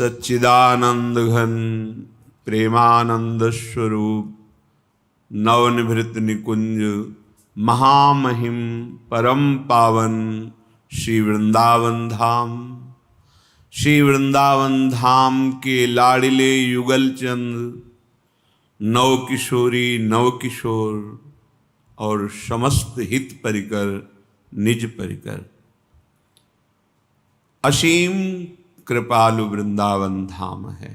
सच्चिदानंद घन प्रेमानंद स्वरूप नवनिभृत निकुंज महामहिम परम पावन श्री वृंदावन धाम। श्री वृंदावन धाम के लाडिले युगल चंद नव किशोरी नव किशोर और समस्त हित परिकर निज परिकर असीम कृपालु वृंदावन धाम है।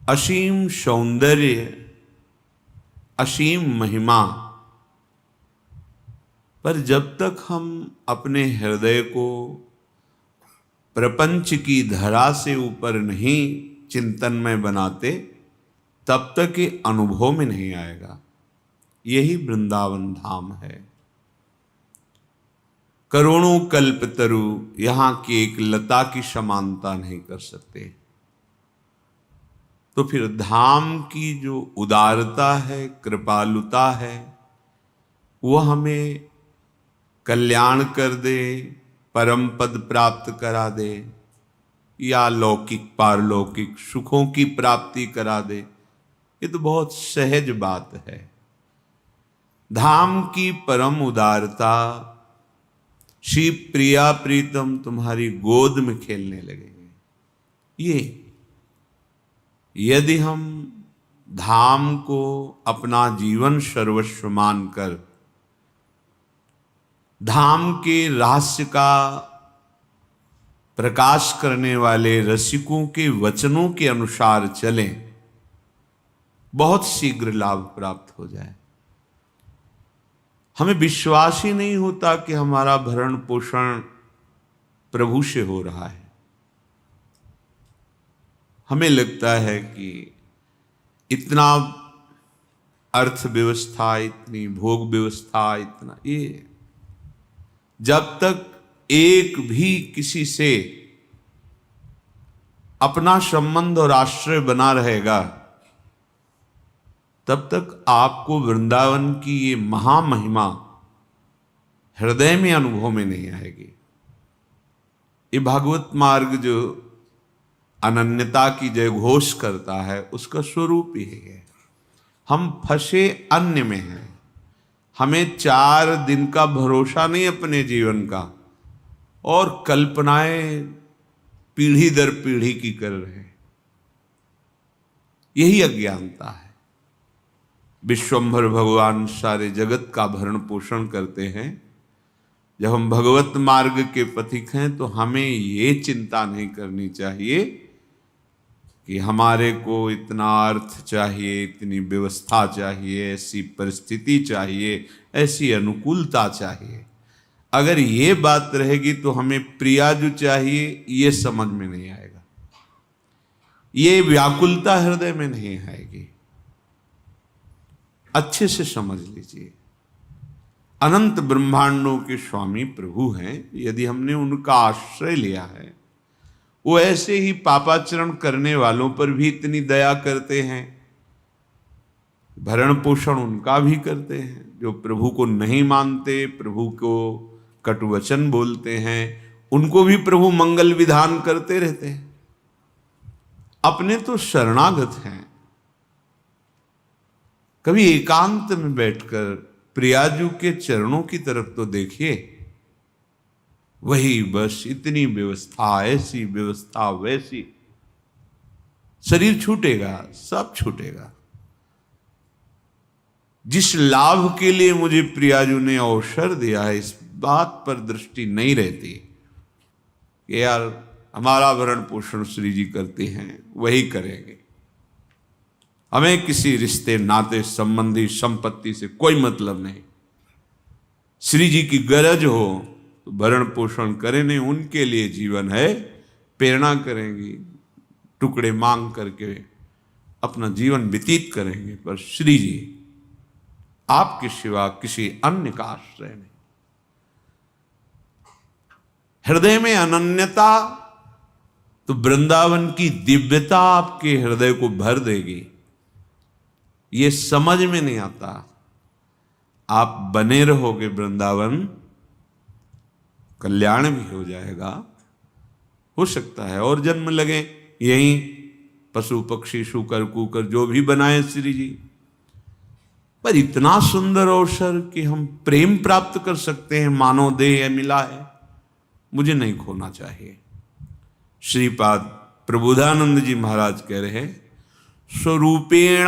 असीम सौंदर्य असीम महिमा, पर जब तक हम अपने हृदय को प्रपंच की धरा से ऊपर नहीं चिंतन में बनाते तब तक ये अनुभव में नहीं आएगा। यही वृंदावन धाम है। करोड़ों कल्पतरु यहाँ की एक लता की समानता नहीं कर सकते। तो फिर धाम की जो उदारता है, कृपालुता है, वह हमें कल्याण कर दे, परम पद प्राप्त करा दे या लौकिक पारलौकिक सुखों की प्राप्ति करा दे, ये तो बहुत सहज बात है। धाम की परम उदारता, श्री प्रिया प्रीतम तुम्हारी गोद में खेलने लगेंगे। ये यदि हम धाम को अपना जीवन सर्वस्व मानकर धाम के रहस्य का प्रकाश करने वाले रसिकों के वचनों के अनुसार चलें, बहुत शीघ्र लाभ प्राप्त हो जाए। हमें विश्वास ही नहीं होता कि हमारा भरण पोषण प्रभु से हो रहा है। हमें लगता है कि इतना अर्थव्यवस्था, इतनी भोग व्यवस्था, इतना ये, जब तक एक भी किसी से अपना संबंध और आश्रय बना रहेगा तब तक आपको वृंदावन की ये महामहिमा हृदय में अनुभव में नहीं आएगी। ये भागवत मार्ग जो अनन्यता की जय घोष करता है उसका स्वरूप ही है। हम फंसे अन्य में हैं। हमें 4 दिन का भरोसा नहीं अपने जीवन का, और कल्पनाएं पीढ़ी दर पीढ़ी की कर रहे हैं। यही अज्ञानता है। विश्वंभर भगवान सारे जगत का भरण पोषण करते हैं। जब हम भगवत मार्ग के पथिक हैं तो हमें ये चिंता नहीं करनी चाहिए कि हमारे को इतना अर्थ चाहिए, इतनी व्यवस्था चाहिए, ऐसी परिस्थिति चाहिए, ऐसी अनुकूलता चाहिए। अगर ये बात रहेगी तो हमें प्रिया जो चाहिए ये समझ में नहीं आएगा, ये व्याकुलता हृदय में नहीं आएगी। अच्छे से समझ लीजिए, अनंत ब्रह्मांडों के स्वामी प्रभु हैं। यदि हमने उनका आश्रय लिया है, वो ऐसे ही पापाचरण करने वालों पर भी इतनी दया करते हैं, भरण पोषण उनका भी करते हैं। जो प्रभु को नहीं मानते, प्रभु को कटुवचन बोलते हैं, उनको भी प्रभु मंगल विधान करते रहते हैं। अपने तो शरणागत हैं। कभी एकांत में बैठकर प्रियाजू के चरणों की तरफ तो देखिए। वही बस इतनी व्यवस्था, ऐसी व्यवस्था, वैसी, शरीर छूटेगा, सब छूटेगा। जिस लाभ के लिए मुझे प्रियाजू ने अवसर दिया है, इस बात पर दृष्टि नहीं रहती कि यार हमारा भरण पोषण श्री जी करते हैं, वही करेंगे। हमें किसी रिश्ते, नाते, संबंधी, संपत्ति से कोई मतलब नहीं। श्री जी की गरज हो तो भरण पोषण करें, नहीं उनके लिए जीवन है, प्रेरणा करेंगी, टुकड़े मांग करके अपना जीवन व्यतीत करेंगे। पर श्री जी आपके सिवा किसी अन्य का आश्रय नहीं। हृदय में अनन्यता तो वृंदावन की दिव्यता आपके हृदय को भर देगी। ये समझ में नहीं आता। आप बने रहोगे वृंदावन, कल्याण भी हो जाएगा, हो सकता है और जन्म लगे यहीं, पशु पक्षी शूकर कूकर जो भी बनाए श्री जी, पर इतना सुंदर अवसर कि हम प्रेम प्राप्त कर सकते हैं, मानव देह मिला है, मुझे नहीं खोना चाहिए। श्रीपाद प्रबोधानंद जी महाराज कह रहे हैं, स्वरूपेणानंतम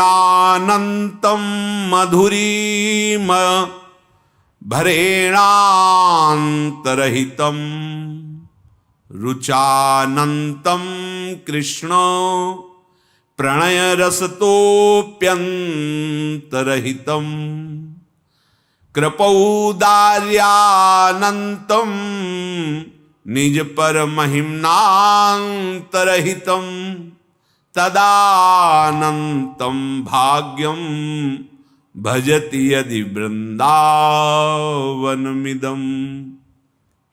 मधुरीम भरेणांतरहितम रुचानंतम कृष्ण प्रणय रसतोप्यंतरहितम कृपौदार्यानंतम निज पर महिम्नांतरहितम तदानंतम भाग्यम भजति यदि वृंदावनमिदम।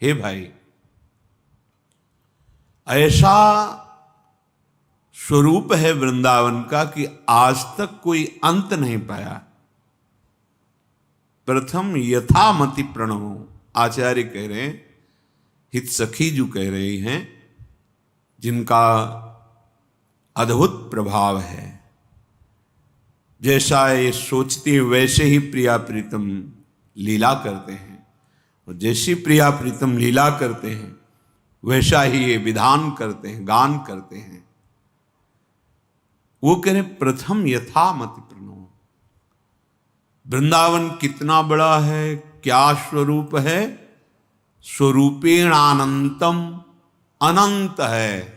हे भाई, ऐसा स्वरूप है वृंदावन का कि आज तक कोई अंत नहीं पाया। प्रथम यथामति प्रणव, आचार्य कह रहे हैं, हित सखी जो कह रही हैं, जिनका अद्भुत प्रभाव है, जैसा ये सोचती है वैसे ही प्रिया प्रीतम लीला करते हैं, और जैसी प्रिया प्रीतम लीला करते हैं वैसा ही ये विधान करते हैं, गान करते हैं। वो कह रहे प्रथम यथामति प्रणव। वृंदावन कितना बड़ा है, क्या स्वरूप है, स्वरूपेण अनंतम, अनंत है,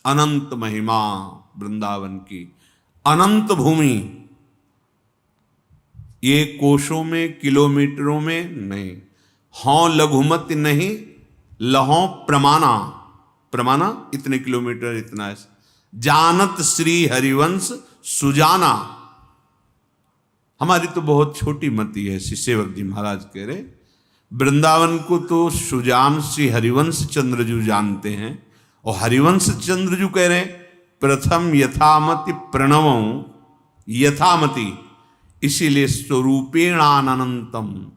अनंत महिमा वृंदावन की, अनंत भूमि। ये कोशों में किलोमीटरों में नहीं, हों लघुमति नहीं, लहों प्रमाणा, प्रमाणा इतने किलोमीटर इतना है। जानत श्री हरिवंश सुजाना, हमारी तो बहुत छोटी मति है। श्री सेवक जी महाराज कह रहे वृंदावन को तो सुजान श्री हरिवंश चंद्रजू जानते हैं, और हरिवंश चंद्रजू कह रहे प्रथम यथामति प्रणव, यथामति, इसीलिए स्वरूपेणानंतम,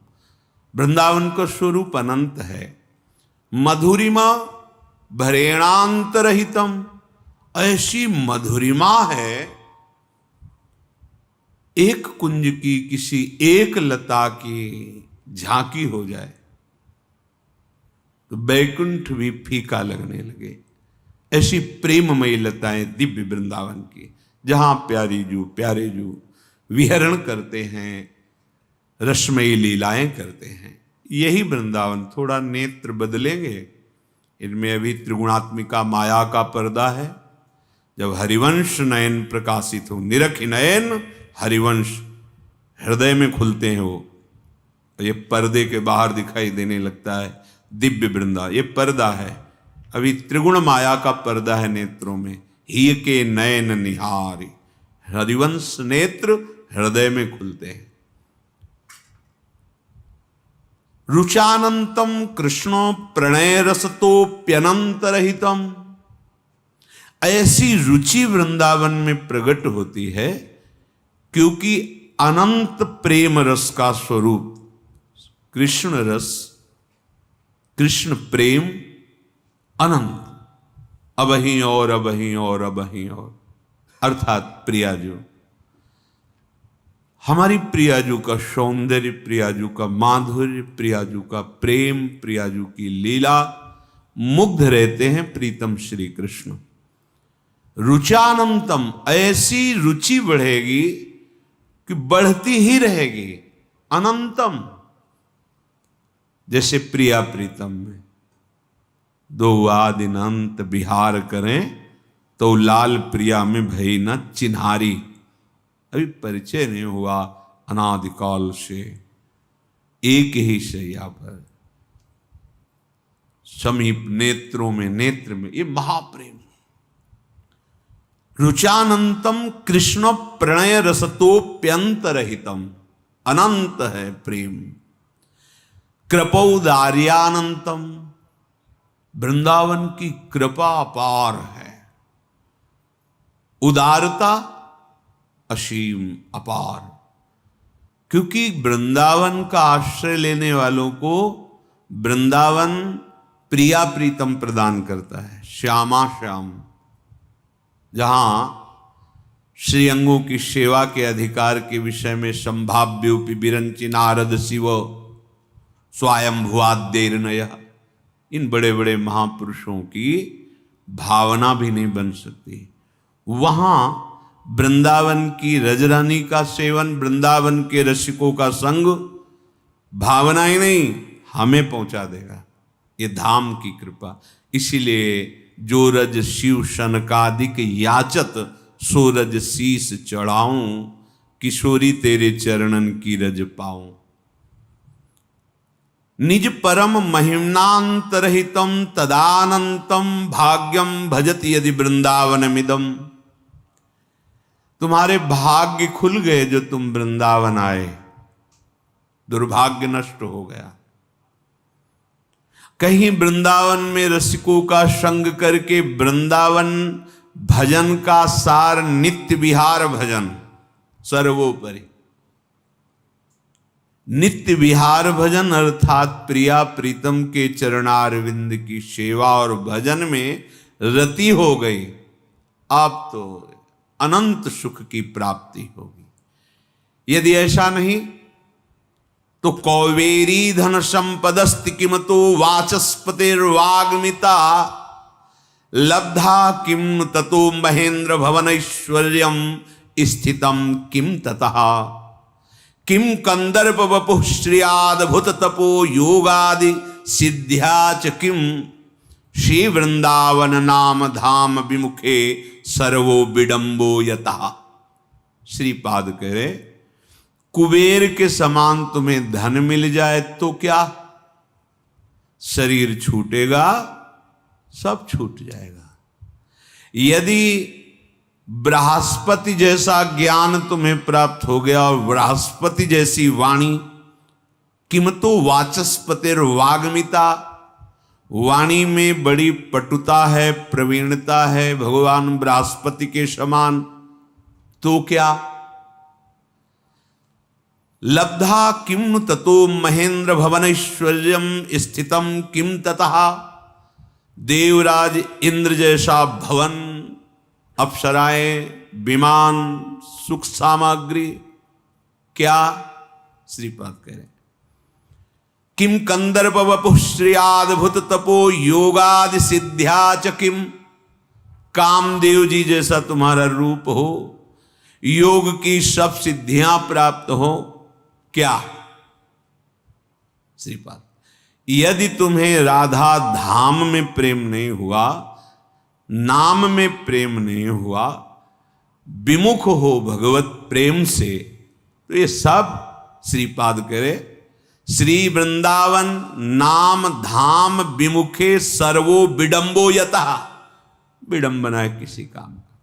वृंदावन का स्वरूप अनंत है। मधुरिमा भरेणांतरहितम, ऐसी मधुरिमा है एक कुंज की, किसी एक लता की झांकी हो जाए तो बैकुंठ भी फीका लगने लगे। ऐसी प्रेममयी लताएं दिव्य वृंदावन की, जहां प्यारे जू विहरण करते हैं, रसमयी लीलाएं करते हैं। यही वृंदावन। थोड़ा नेत्र बदलेंगे, इनमें अभी त्रिगुणात्मिका माया का पर्दा है। जब हरिवंश नयन प्रकाशित हो, निरख नयन हरिवंश हृदय में खुलते हैं, वो ये पर्दे के बाहर दिखाई देने लगता है दिव्य वृंदा। ये पर्दा है, अभी त्रिगुण माया का पर्दा है नेत्रों में। ही के नयन निहारी, हरिवंश नेत्र हृदय में खुलते हैं। रुचानंतम कृष्णो प्रणय रसतोप्यनंतरहितम, ऐसी रुचि वृंदावन में प्रकट होती है क्योंकि अनंत प्रेम रस का स्वरूप कृष्ण रस, कृष्ण प्रेम अनंत, अबहीं और अबहीं और अबहीं और, अर्थात प्रियाजू, हमारी प्रियाजू का सौंदर्य, प्रियाजू का माधुर्य, प्रियाजू का प्रेम, प्रियाजू की लीला, मुग्ध रहते हैं प्रीतम श्री कृष्ण। रुचानंतम, ऐसी रुचि बढ़ेगी कि बढ़ती ही रहेगी। अनंतम, जैसे प्रिया प्रीतम में दो आदिन अंत विहार करें तो लाल प्रिया में भई न चिन्हारी। अभी परिचय नहीं हुआ अनादिकाल से, एक ही शैया पर, समीप नेत्रों में, नेत्र में, ये महाप्रेम। रुचानंतम कृष्ण प्रणय रसतोप्यंतरहितम, अनंत है प्रेम। कृपौदार्यानंतम, वृंदावन की कृपा अपार है। उदारता असीम अपार, क्योंकि वृंदावन का आश्रय लेने वालों को वृंदावन प्रिया प्रीतम प्रदान करता है। श्यामा श्याम, जहां श्रीअंगों की सेवा के अधिकार के विषय में संभाव्योपि विरंचि नारद शिव स्वयंभुवाद्यर्नय, इन बड़े बड़े महापुरुषों की भावना भी नहीं बन सकती। वहां वृंदावन की रजरानी का सेवन, वृंदावन के रसिकों का संग भावना ही नहीं हमें पहुंचा देगा, ये धाम की कृपा। इसीलिए जो रज शिव शनकादिक याचत, सो रज शीस चढ़ाऊं, किशोरी तेरे चरणन की रज पाऊं। निज परम महिम्नांतरहितम तदानंतम भाग्यम भजति यदि वृंदावनमिदम। तुम्हारे भाग्य खुल गए जो तुम वृंदावन आए, दुर्भाग्य नष्ट हो गया। कहीं वृंदावन में रसिकों का संग करके वृंदावन भजन का सार नित्य विहार भजन सर्वोपरि। नित्य विहार भजन अर्थात प्रिया प्रीतम के चरणारविंद की सेवा और भजन में रति हो गई, आप तो अनंत सुख की प्राप्ति होगी। यदि ऐसा नहीं तो कौवेरी धन संपदस्ति किमतो वाचस्पतिर्वाग्मिता, लब्धा किम ततो महेंद्र भवन ऐश्वर्यम स्थितम किम ततः। किम कंदर्प वपुः श्रियाद्भुत तपो योगादि सिद्ध्या च किम, श्री वृंदावन नाम धाम विमुखे सर्वो विडंबो यतः। श्रीपाद कह रहे कुबेर के समान तुम्हें धन मिल जाए तो क्या, शरीर छूटेगा, सब छूट जाएगा। यदि बृहस्पति जैसा ज्ञान तुम्हें प्राप्त हो गया और बृहस्पति जैसी वाणी, किमतो वाचस्पतिर्वाग्मिता, वाणी में बड़ी पटुता है, प्रवीणता है भगवान बृहस्पति के समान, तो क्या। लब्धा किम ततो महेंद्र भवनैश्वर्यम स्थितम किम ततः। देवराज इंद्र जैसा भवन, अप्सराएं, विमान, सुख सामग्री, क्या। श्रीपाद कह रहे किम कंदर्प वपुः श्रियाद्भुत तपो योगादि सिद्ध्या च किम। कामदेव जी जैसा तुम्हारा रूप हो, योग की सब सिद्धियां प्राप्त हो, क्या। श्रीपाद यदि तुम्हें राधा धाम में प्रेम नहीं हुआ, नाम में प्रेम नहीं हुआ, विमुख हो भगवत प्रेम से, तो ये सब श्रीपाद करे श्री वृंदावन नाम धाम विमुखे सर्वो विडंबो यतः। विडंबना है किसी काम का।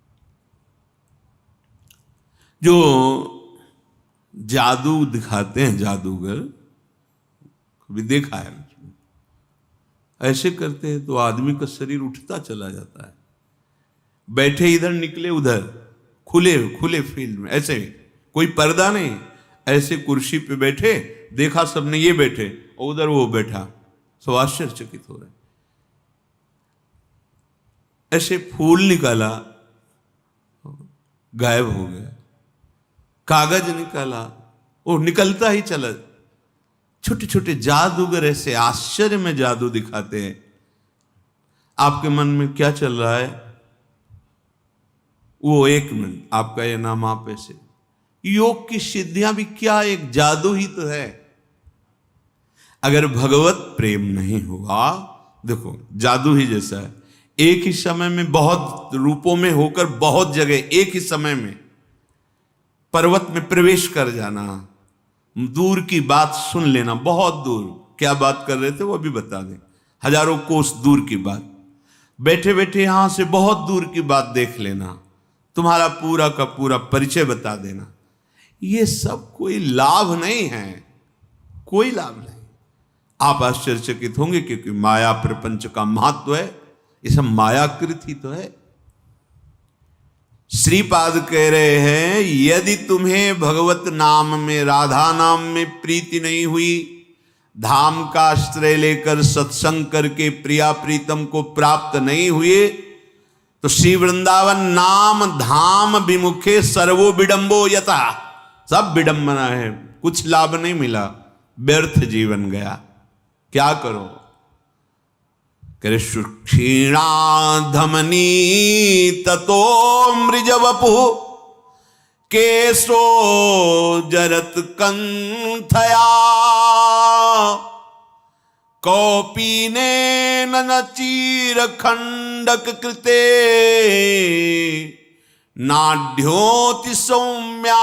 जो जादू दिखाते हैं जादूगर, कभी देखा है, ऐसे करते हैं तो आदमी का शरीर उठता चला जाता है। बैठे इधर निकले उधर, खुले खुले फील्ड में, ऐसे कोई पर्दा नहीं, ऐसे कुर्सी पे बैठे, देखा सबने ये बैठे और उधर वो बैठा, सब आश्चर्यचकित हो रहे। ऐसे फूल निकाला, गायब हो गया, कागज निकाला, वो निकलता ही चला। छोटे छोटे जादूगर ऐसे आश्चर्य में जादू दिखाते हैं। आपके मन में क्या चल रहा है, वो एक मिनट आपका ये नाम आप ऐसे। योग की सिद्धियां भी क्या एक जादू ही तो है। अगर भगवत प्रेम नहीं हुआ, देखो जादू ही जैसा है, एक ही समय में बहुत रूपों में होकर बहुत जगह एक ही समय में पर्वत में प्रवेश कर जाना, दूर की बात सुन लेना, बहुत दूर क्या बात कर रहे थे वो भी बता दें, हजारों कोस दूर की बात, बैठे बैठे यहां से बहुत दूर की बात देख लेना, तुम्हारा पूरा का पूरा परिचय बता देना, ये सब कोई लाभ नहीं है, कोई लाभ नहीं। आप आश्चर्यचकित होंगे क्योंकि माया प्रपंच का महत्व है, ये सब मायाकृत ही तो है। श्रीपाद कह रहे हैं यदि तुम्हें भगवत नाम में, राधा नाम में प्रीति नहीं हुई, धाम का आश्रय लेकर सत्संग करके प्रिया प्रीतम को प्राप्त नहीं हुए तो श्री वृंदावन नाम धाम विमुखे सर्वो विडंबो यथा, सब विडंबना है, कुछ लाभ नहीं मिला, व्यर्थ जीवन गया। क्या करो? करे सुक्षीणा धमनी ततो मृजवपु केशो जरत कंथया कौपीने न चीर खंडक कृते नाढ्योति सौम्याकृति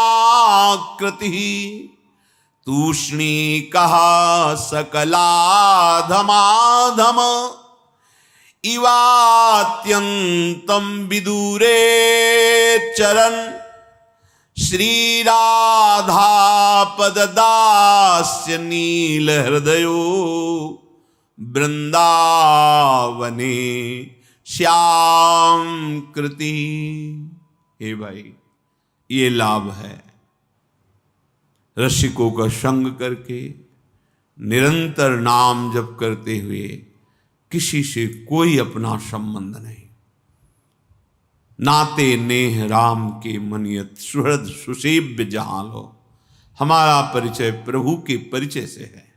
तूष्णी कहा सकलाधमाधम इवात्यंतम विदूरे चरण श्री राधा पददास्य नील हृदयो वृंदावने श्याम कृति। हे भाई, ये लाभ है रसिकों का संग करके निरंतर नाम जप करते हुए किसी से कोई अपना संबंध नहीं। नाते नेह राम के मनियत सुहृद सुसेव्य जहां लो। हमारा परिचय प्रभु के परिचय से है।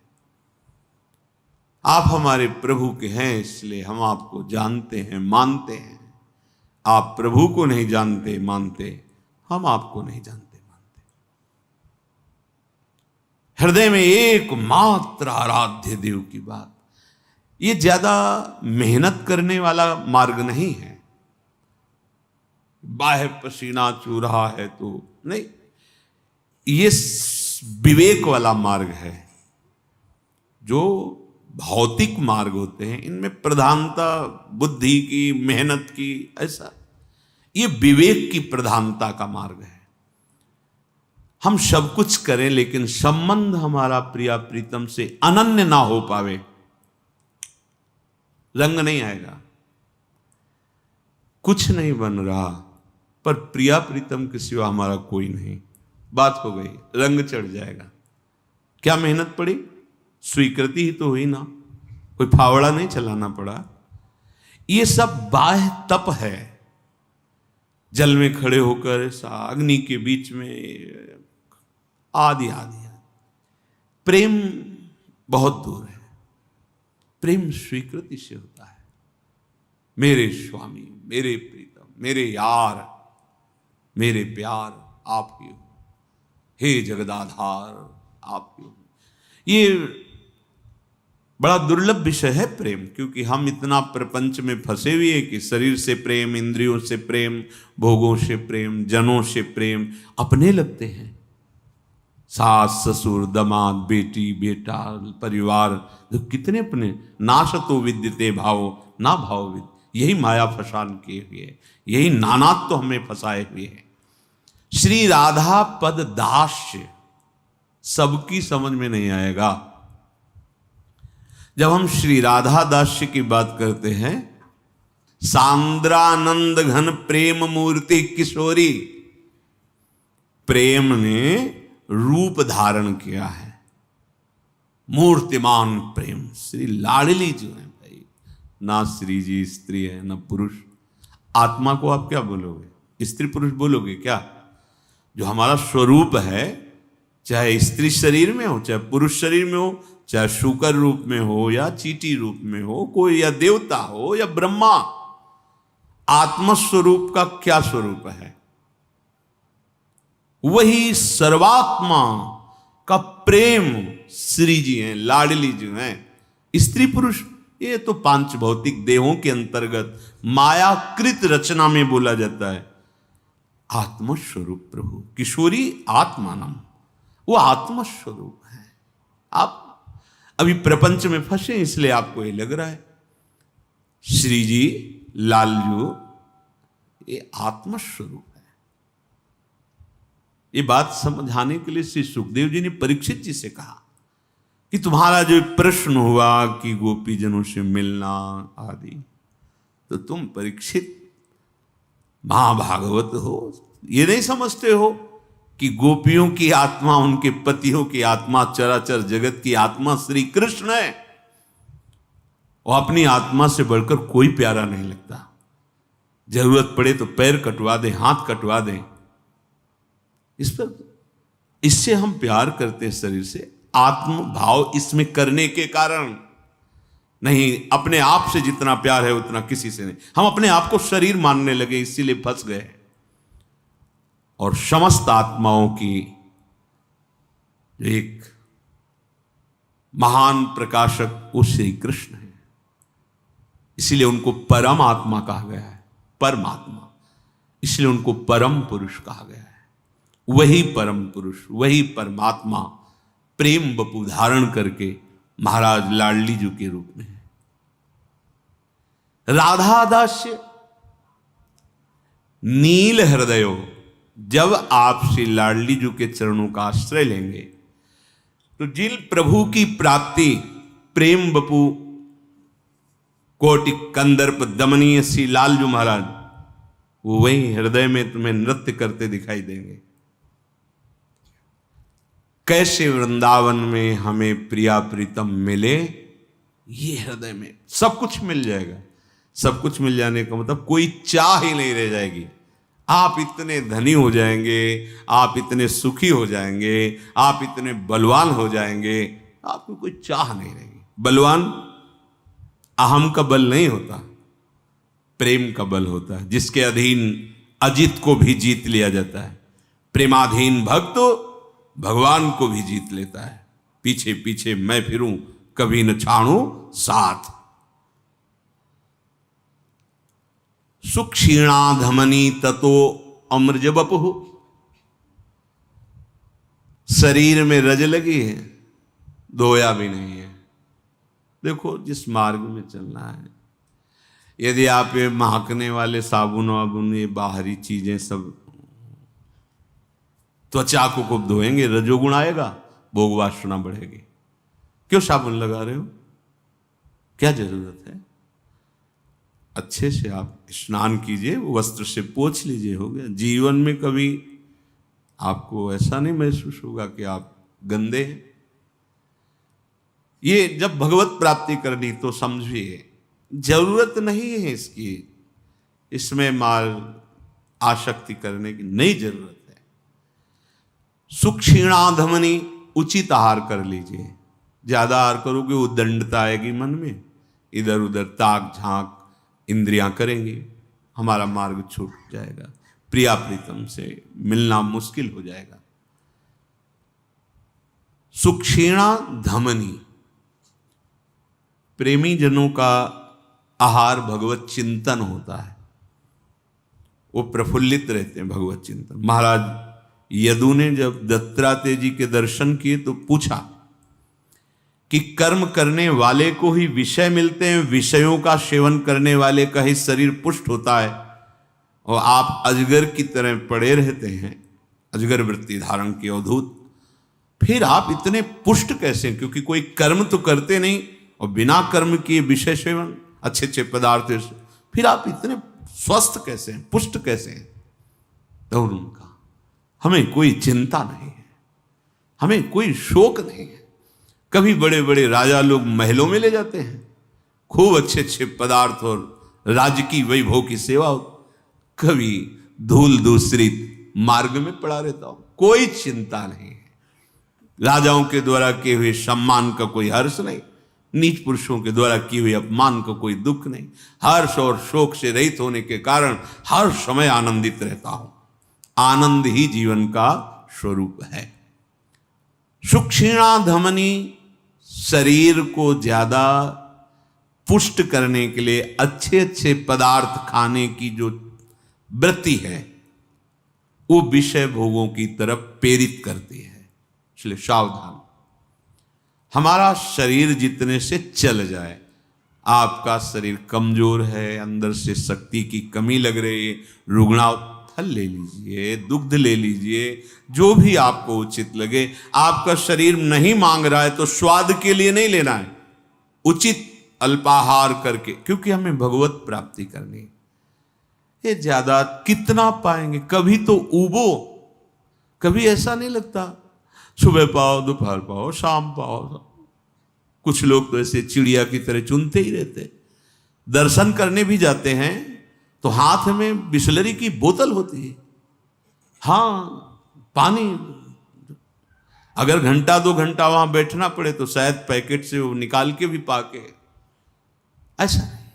आप हमारे प्रभु के हैं, इसलिए हम आपको जानते हैं, मानते हैं। आप प्रभु को नहीं जानते मानते, हम आपको नहीं जानते मानते। हृदय में एकमात्र आराध्य देव की बात, ये ज्यादा मेहनत करने वाला मार्ग नहीं है। बाह्य पसीना चू रहा है तो नहीं, ये विवेक वाला मार्ग है। जो भौतिक मार्ग होते हैं इनमें प्रधानता बुद्धि की, मेहनत की, ऐसा। ये विवेक की प्रधानता का मार्ग है। हम सब कुछ करें लेकिन संबंध हमारा प्रिया प्रीतम से अनन्य ना हो पावे, रंग नहीं आएगा। कुछ नहीं बन रहा पर प्रिया प्रीतम के सिवा हमारा कोई नहीं, बात हो गई, रंग चढ़ जाएगा। क्या मेहनत पड़ी? स्वीकृति ही तो हुई ना, कोई फावड़ा नहीं चलाना पड़ा। ये सब बाह्य तप है। जल में खड़े होकर अग्नि के बीच में आदि आदि। प्रेम बहुत दूर है। प्रेम स्वीकृति से होता है। मेरे स्वामी, मेरे प्रीतम, मेरे यार, मेरे प्यार आप ही हो, हे जगदाधार आप ही हो। ये बड़ा दुर्लभ विषय है प्रेम, क्योंकि हम इतना प्रपंच में फंसे हुए हैं कि शरीर से प्रेम, इंद्रियों से प्रेम, भोगों से प्रेम, जनों से प्रेम अपने लगते हैं। सास ससुर दामाद बेटी बेटा परिवार, जो कितने अपने। नाश तो विद्यते भावो ना भाव विद, यही माया फसान किए हुए, यही नानात्व तो हमें फंसाए हुए हैं। श्री राधा पद दास्य सबकी समझ में नहीं आएगा। जब हम श्री राधा दास्य की बात करते हैं, सांद्रानंद घन प्रेम मूर्ति किशोरी, प्रेम ने रूप धारण किया है, मूर्तिमान प्रेम। श्री लाडली जो है भाई, ना श्री जी स्त्री है ना पुरुष। आत्मा को आप क्या बोलोगे? स्त्री पुरुष बोलोगे क्या? जो हमारा स्वरूप है, चाहे स्त्री शरीर में हो, चाहे पुरुष शरीर में हो, चाहे शूकर रूप में हो या चीटी रूप में हो, कोई या देवता हो या ब्रह्मा, आत्मस्वरूप का क्या स्वरूप है? वही सर्वात्मा का प्रेम श्री जी हैं, लाडली जी हैं। स्त्री पुरुष ये तो पांच भौतिक देहों के अंतर्गत मायाकृत रचना में बोला जाता है। आत्मस्वरूप प्रभु किशोरी आत्मानम, वो आत्मस्वरूप है। आप अभी प्रपंच में फंसे इसलिए आपको ये लग रहा है। श्री जी लालजू ये आत्मस्वरूप है। ये बात समझाने के लिए श्री सुखदेव जी ने परीक्षित जी से कहा कि तुम्हारा जो प्रश्न हुआ कि गोपीजनों से मिलना आदि, तो तुम परीक्षित महाभागवत हो, ये नहीं समझते हो कि गोपियों की आत्मा, उनके पतियों की आत्मा, चराचर जगत की आत्मा श्री कृष्ण है, और अपनी आत्मा से बढ़कर कोई प्यारा नहीं लगता। जरूरत पड़े तो पैर कटवा दें, हाथ कटवा दें, इससे हम प्यार करते हैं शरीर से। आत्म भाव इसमें करने के कारण नहीं, अपने आप से जितना प्यार है उतना किसी से नहीं। हम अपने आप को शरीर मानने लगे, इसीलिए फंस गए। और समस्त आत्माओं की एक महान प्रकाशक वो श्री कृष्ण है, इसीलिए उनको परम आत्मा कहा गया है, परमात्मा, इसलिए उनको परम पुरुष कहा गया है। वही परम पुरुष, वही परमात्मा प्रेम बपु धारण करके महाराज लाडली जी के रूप में है। राधा दास्य नील हृदयो, जब आप श्री लाडली जी के चरणों का आश्रय लेंगे तो जिन प्रभु की प्राप्ति प्रेम बपु कोटि कंदर्प दमनीय श्री लालजू महाराज, वो वही हृदय में तुम्हें नृत्य करते दिखाई देंगे। कैसे वृंदावन में हमें प्रिया प्रीतम मिले, ये हृदय में सब कुछ मिल जाएगा। सब कुछ मिल जाने का मतलब कोई चाह ही नहीं रह जाएगी। आप इतने धनी हो जाएंगे, आप इतने सुखी हो जाएंगे, आप इतने बलवान हो जाएंगे, आपको कोई चाह नहीं रहेगी। बलवान अहम का बल नहीं होता, प्रेम का बल होता है, जिसके अधीन अजित को भी जीत लिया जाता है। प्रेमाधीन भक्त भगवान को भी जीत लेता है। पीछे पीछे मैं फिरूं, कभी न छाड़ू साथ। सुक्षीणा धमनी ततो अमृज बपु, शरीर में रज लगी है, धोया भी नहीं है। देखो जिस मार्ग में चलना है, यदि आप ये महकने वाले साबुन वाबुन, ये बाहरी चीजें सब त्वचा को खूब धोएंगे, रजोगुण आएगा, भोग वासना बढ़ेगी। क्यों साबुन लगा रहे हो, क्या जरूरत है? अच्छे से आप स्नान कीजिए, वस्त्र से पोंछ लीजिए, हो गया। जीवन में कभी आपको ऐसा नहीं महसूस होगा कि आप गंदे हैं। ये जब भगवत प्राप्ति करनी तो समझिए जरूरत नहीं है इसकी, इसमें माल आसक्ति करने की नहीं जरूरत है। सुक्षीणाधमनी, उचित आहार कर लीजिए। ज्यादा आहार करोगे वो दंडता आएगी मन में, इधर उधर ताक झांक इंद्रियां करेंगी, हमारा मार्ग छूट जाएगा, प्रिया प्रीतम से मिलना मुश्किल हो जाएगा। सुक्षीणा धमनी, प्रेमी जनों का आहार भगवत चिंतन होता है, वो प्रफुल्लित रहते हैं भगवत चिंतन। महाराज यदु ने जब दत्तात्रेय जी के दर्शन किए तो पूछा कि कर्म करने वाले को ही विषय मिलते हैं, विषयों का सेवन करने वाले का ही शरीर पुष्ट होता है, और आप अजगर की तरह पड़े रहते हैं, अजगर वृत्ति धारण की अवधूत, फिर आप इतने पुष्ट कैसे? क्योंकि कोई कर्म तो करते नहीं, और बिना कर्म किए विषय सेवन अच्छे अच्छे पदार्थों से, फिर आप इतने स्वस्थ कैसे हैं, पुष्ट कैसे हैं? तो उनका हमें कोई चिंता नहीं है, हमें कोई शोक नहीं है। कभी बड़े बड़े राजा लोग महलों में ले जाते हैं, खूब अच्छे अच्छे पदार्थ और राज्य की वैभव की सेवा हो, कभी धूल दूसरित मार्ग में पड़ा रहता हो, कोई चिंता नहीं है। राजाओं के द्वारा किए हुए सम्मान का कोई हर्ष नहीं, नीच पुरुषों के द्वारा किए हुए अपमान का कोई दुख नहीं। हर्ष और शोक से रहित होने के कारण हर समय आनंदित रहता हूं। आनंद ही जीवन का स्वरूप है। सुक्षीणा धमनी, शरीर को ज्यादा पुष्ट करने के लिए अच्छे अच्छे पदार्थ खाने की जो वृत्ति है, वो विषय भोगों की तरफ प्रेरित करती है। इसलिए सावधान, हमारा शरीर जितने से चल जाए। आपका शरीर कमजोर है, अंदर से शक्ति की कमी लग रही है, रुग्णा फल ले लीजिए, दुग्ध ले लीजिए, जो भी आपको उचित लगे। आपका शरीर नहीं मांग रहा है तो स्वाद के लिए नहीं लेना है, उचित अल्पाहार करके, क्योंकि हमें भगवत प्राप्ति करनी है। ये ज्यादा कितना पाएंगे? कभी तो उबो, कभी ऐसा नहीं लगता सुबह पाओ, दोपहर पाओ, शाम पाओ। कुछ लोग तो ऐसे चिड़िया की तरह चुनते ही रहते। दर्शन करने भी जाते हैं तो हाथ में बिसलरी की बोतल होती है, हाँ पानी। अगर घंटा 2 घंटा वहां बैठना पड़े तो शायद पैकेट से वो निकाल के भी पाके। ऐसा नहीं,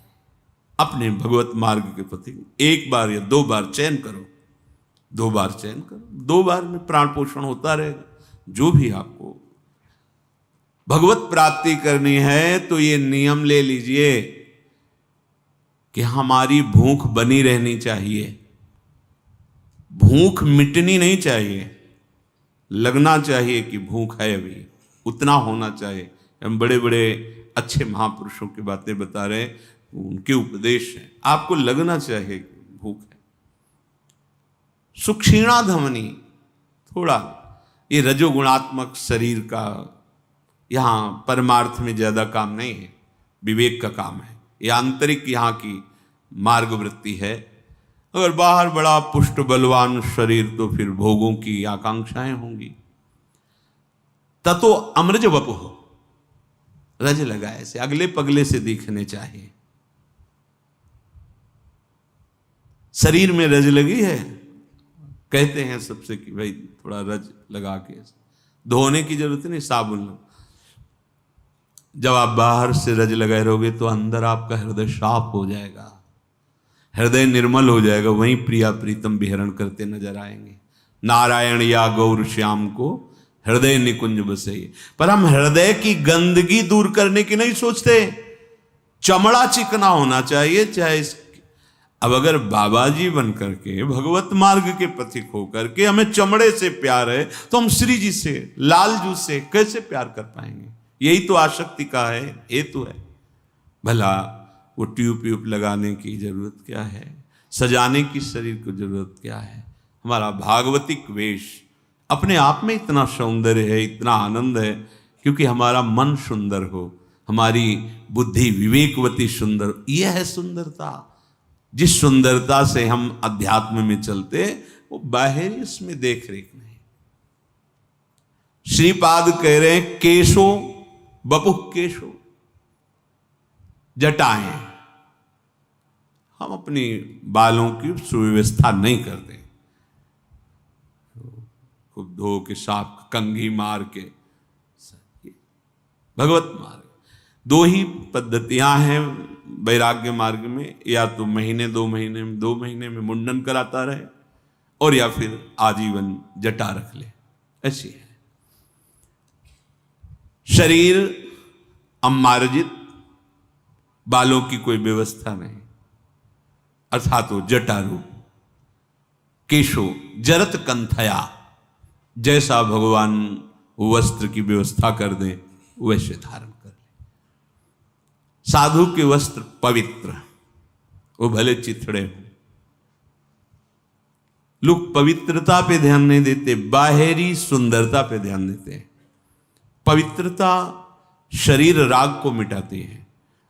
अपने भगवत मार्ग के प्रति 1 बार या 2 बार चयन करो, 2 बार चयन करो, 2 बार में प्राण पोषण होता रहेगा। जो भी आपको भगवत प्राप्ति करनी है तो ये नियम ले लीजिए कि हमारी भूख बनी रहनी चाहिए, भूख मिटनी नहीं चाहिए। लगना चाहिए कि भूख है, अभी उतना होना चाहिए। हम बड़े बड़े अच्छे महापुरुषों की बातें बता रहे हैं, उनके उपदेश हैं, आपको लगना चाहिए कि भूख है। सुक्षीणा धमनी, थोड़ा ये रजोगुणात्मक शरीर का यहाँ परमार्थ में ज्यादा काम नहीं है, विवेक का काम है। ये आंतरिक यहाँ की मार्ग वृत्ति है। अगर बाहर बड़ा पुष्ट बलवान शरीर तो फिर भोगों की आकांक्षाएं होंगी। ततो अमृज वपुः, रज लगा ऐसे अगले पगले से दिखने चाहिए। शरीर में रज लगी है, कहते हैं सबसे कि भाई थोड़ा रज लगा के, धोने की जरूरत नहीं, साबुन लो। जब आप बाहर से रज लगाए रहोगे तो अंदर आपका हृदय साफ हो जाएगा, हृदय निर्मल हो जाएगा। वहीं प्रिया प्रीतम विहरण करते नजर आएंगे। नारायण या गौर श्याम को हृदय निकुंज बसे। पर हम हृदय की गंदगी दूर करने की नहीं सोचते। चमड़ा चिकना होना चाहिए, चाहे अब अगर बाबा जी बन करके भगवत मार्ग के पथिक होकर के हमें चमड़े से प्यार है तो हम श्री जी से, लालजू से कैसे प्यार कर पाएंगे? यही तो आसक्ति का है, हेतु है। भला वो ट्यूब लगाने की जरूरत क्या है? सजाने की शरीर को जरूरत क्या है? हमारा भागवतिक वेश अपने आप में इतना सौंदर्य है, इतना आनंद है, क्योंकि हमारा मन सुंदर हो, हमारी बुद्धि विवेकवती सुंदर। यह है सुंदरता। जिस सुंदरता से हम अध्यात्म में चलते, वो बाहरी उसमें देख रेख नहीं। श्रीपाद कह रहे हैं केशो बपुः केशो, जटाएं। हम अपनी बालों की सुव्यवस्था नहीं करते, खूब धो के साफ कंघी मार के। भगवत मार्ग 2 ही पद्धतियां हैं वैराग्य मार्ग में, या तो महीने 2 महीने में मुंडन कराता रहे, और या फिर आजीवन जटा रख ले, ऐसी है। शरीर अमार्जित, बालों की कोई व्यवस्था नहीं, अर्थात वो जटारू। केशो जरत कंथया, जैसा भगवान वस्त्र की व्यवस्था कर दे वैसे धारण कर ले। साधु के वस्त्र पवित्र, वो भले चिथड़े हो। लोग पवित्रता पे ध्यान नहीं देते, बाहरी सुंदरता पे ध्यान देते हैं। पवित्रता शरीर राग को मिटाती है।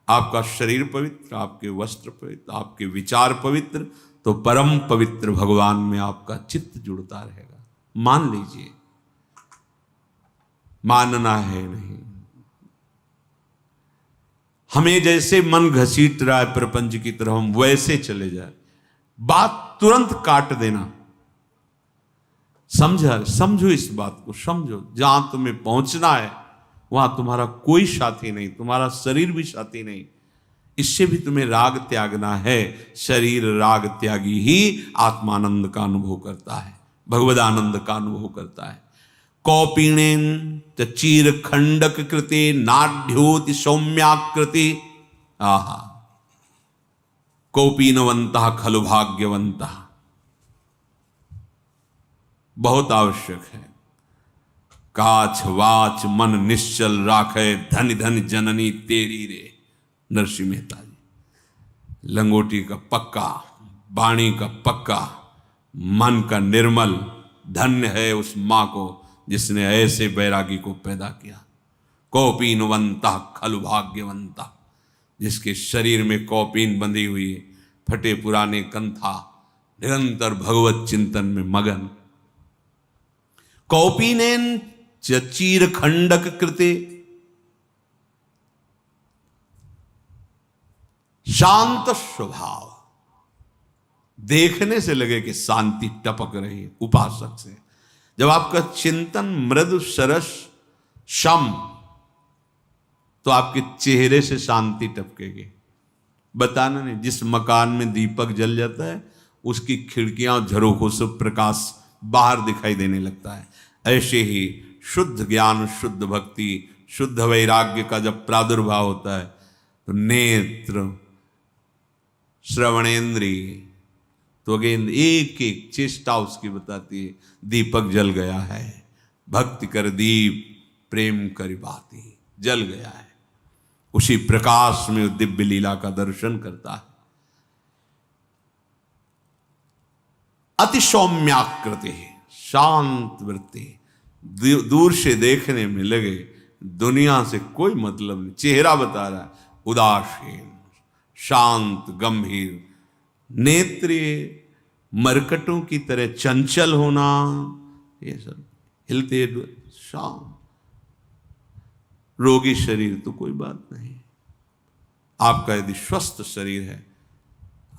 आपका शरीर पवित्र, आपके वस्त्र पवित्र, आपके विचार पवित्र, तो परम पवित्र भगवान में आपका चित्त जुड़ता रहेगा। मान लीजिए, मानना है नहीं। हमें जैसे मन घसीट रहा है प्रपंच की तरफ, हम वैसे चले जाए, बात तुरंत काट देना। समझो इस बात को, समझो जहां तुम्हें पहुंचना है वहां तुम्हारा कोई साथी नहीं, तुम्हारा शरीर भी साथी नहीं। इससे भी तुम्हें राग त्यागना है। शरीर राग त्यागी ही आत्मानंद का अनुभव करता है, भगवदानंद का अनुभव करता है। कौपीणेन चीर खंडक कृते नाढ्योति सौम्याकृति। आहा, कौपीनवंतः खलु भाग्यवंतः। बहुत आवश्यक है। काछ वाच मन निश्चल राखे, धन धन जननी तेरी रे। नरसिंह मेहता जी। लंगोटी का पक्का, वाणी का पक्का, मन का निर्मल। धन्य है उस मां को जिसने ऐसे बैरागी को पैदा किया। कौपीनवंता खलु भाग्यवंता, जिसके शरीर में कौपीन बंधी हुई है, फटे पुराने कंथा, निरंतर भगवत चिंतन में मगन। कौपीनेन चीर खंडक कृते शांत स्वभाव, देखने से लगे कि शांति टपक रही है उपासक से। जब आपका चिंतन मृदु सरस शम, तो आपके चेहरे से शांति टपकेगी। बताना नहीं, जिस मकान में दीपक जल जाता है उसकी खिड़कियां झरोखों से प्रकाश बाहर दिखाई देने लगता है। ऐसे ही शुद्ध ज्ञान, शुद्ध भक्ति, शुद्ध वैराग्य का जब प्रादुर्भाव होता है तो नेत्र, श्रवणेन्द्रिय, तो अगेन एक एक चेष्टा उसकी बताती है दीपक जल गया है। भक्ति कर दीप प्रेम कर बाती, जल गया है। उसी प्रकाश में दिव्य लीला का दर्शन करता है। अति सौम्याकृति, शांत वृत्ति, दूर से देखने में लगे दुनिया से कोई मतलब नहीं। चेहरा बता रहा है उदासीन, शांत, गंभीर। नेत्र मरकटों की तरह चंचल होना, ये सब हिलते शांत। रोगी शरीर तो कोई बात नहीं। आपका यदि स्वस्थ शरीर है,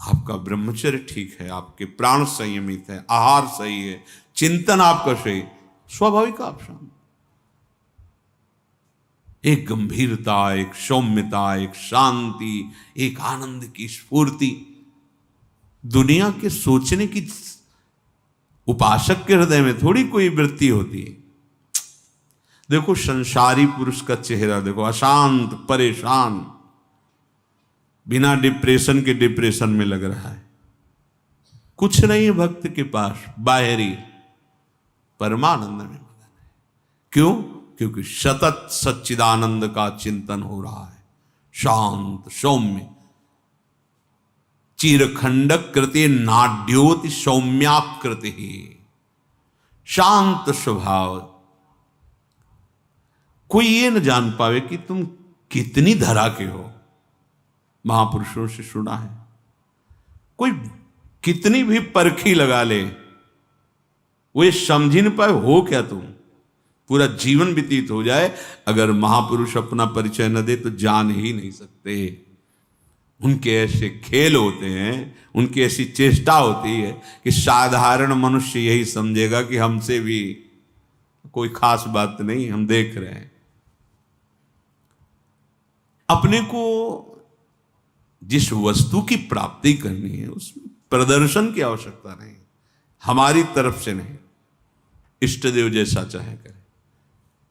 आपका ब्रह्मचर्य ठीक है, आपके प्राण संयमित है, आहार सही है, चिंतन आपका सही, स्वाभाविक आप शांत। एक गंभीरता, एक सौम्यता, एक शांति, एक आनंद की स्फूर्ति दुनिया के सोचने की उपासक के हृदय में थोड़ी कोई वृत्ति होती है। देखो संसारी पुरुष का चेहरा देखो, अशांत, परेशान, बिना डिप्रेशन के डिप्रेशन में लग रहा है। कुछ नहीं है भक्त के पास, बाहरी परमानंद में मगन है। क्यों? क्योंकि सतत सच्चिदानंद का चिंतन हो रहा है। शांत, सौम्य, चीरखंडक कृति नाड्योति सौम्याकृति, शांत स्वभाव। कोई ये न जान पावे कि तुम कितनी धरा के हो। महापुरुषों से सुना है, कोई कितनी भी परखी लगा ले, वो ये समझ ही नहीं पाए हो क्या तुम। पूरा जीवन व्यतीत हो जाए, अगर महापुरुष अपना परिचय न दे तो जान ही नहीं सकते। उनके ऐसे खेल होते हैं, उनकी ऐसी चेष्टा होती है कि साधारण मनुष्य यही समझेगा कि हमसे भी कोई खास बात नहीं, हम देख रहे हैं। अपने को जिस वस्तु की प्राप्ति करनी है उसमें प्रदर्शन की आवश्यकता नहीं, हमारी तरफ से नहीं। इष्ट देव जैसा चाहे करे,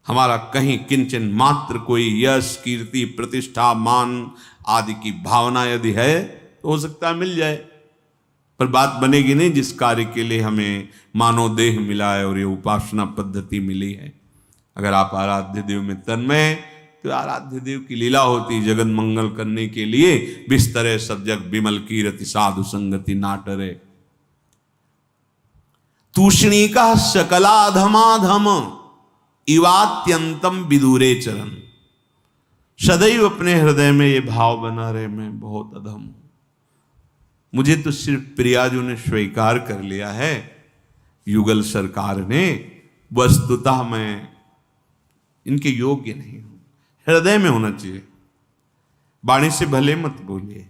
हमारा कहीं किंचन मात्र कोई यश, कीर्ति, प्रतिष्ठा, मान आदि की भावना यदि है तो हो सकता है मिल जाए, पर बात बनेगी नहीं जिस कार्य के लिए हमें मानव देह मिला है और ये उपासना पद्धति मिली है। अगर आप आराध्य देव में तन्मय, तो आराध्य देव की लीला होती जगन मंगल करने के लिए। बिस्तरे सब जग विमल कीरति, साधु संगति नाटरे। तूषणिका सकलाधमाधम इवात्यंतम विदुरे चरण। सदैव अपने हृदय में ये भाव बना रहे, मैं बहुत अधम हूं, मुझे तो सिर्फ प्रियाजू ने स्वीकार कर लिया है, युगल सरकार ने, वस्तुतः मैं इनके योग्य नहीं हूं। हृदय में होना चाहिए, वाणी से भले मत बोलिए,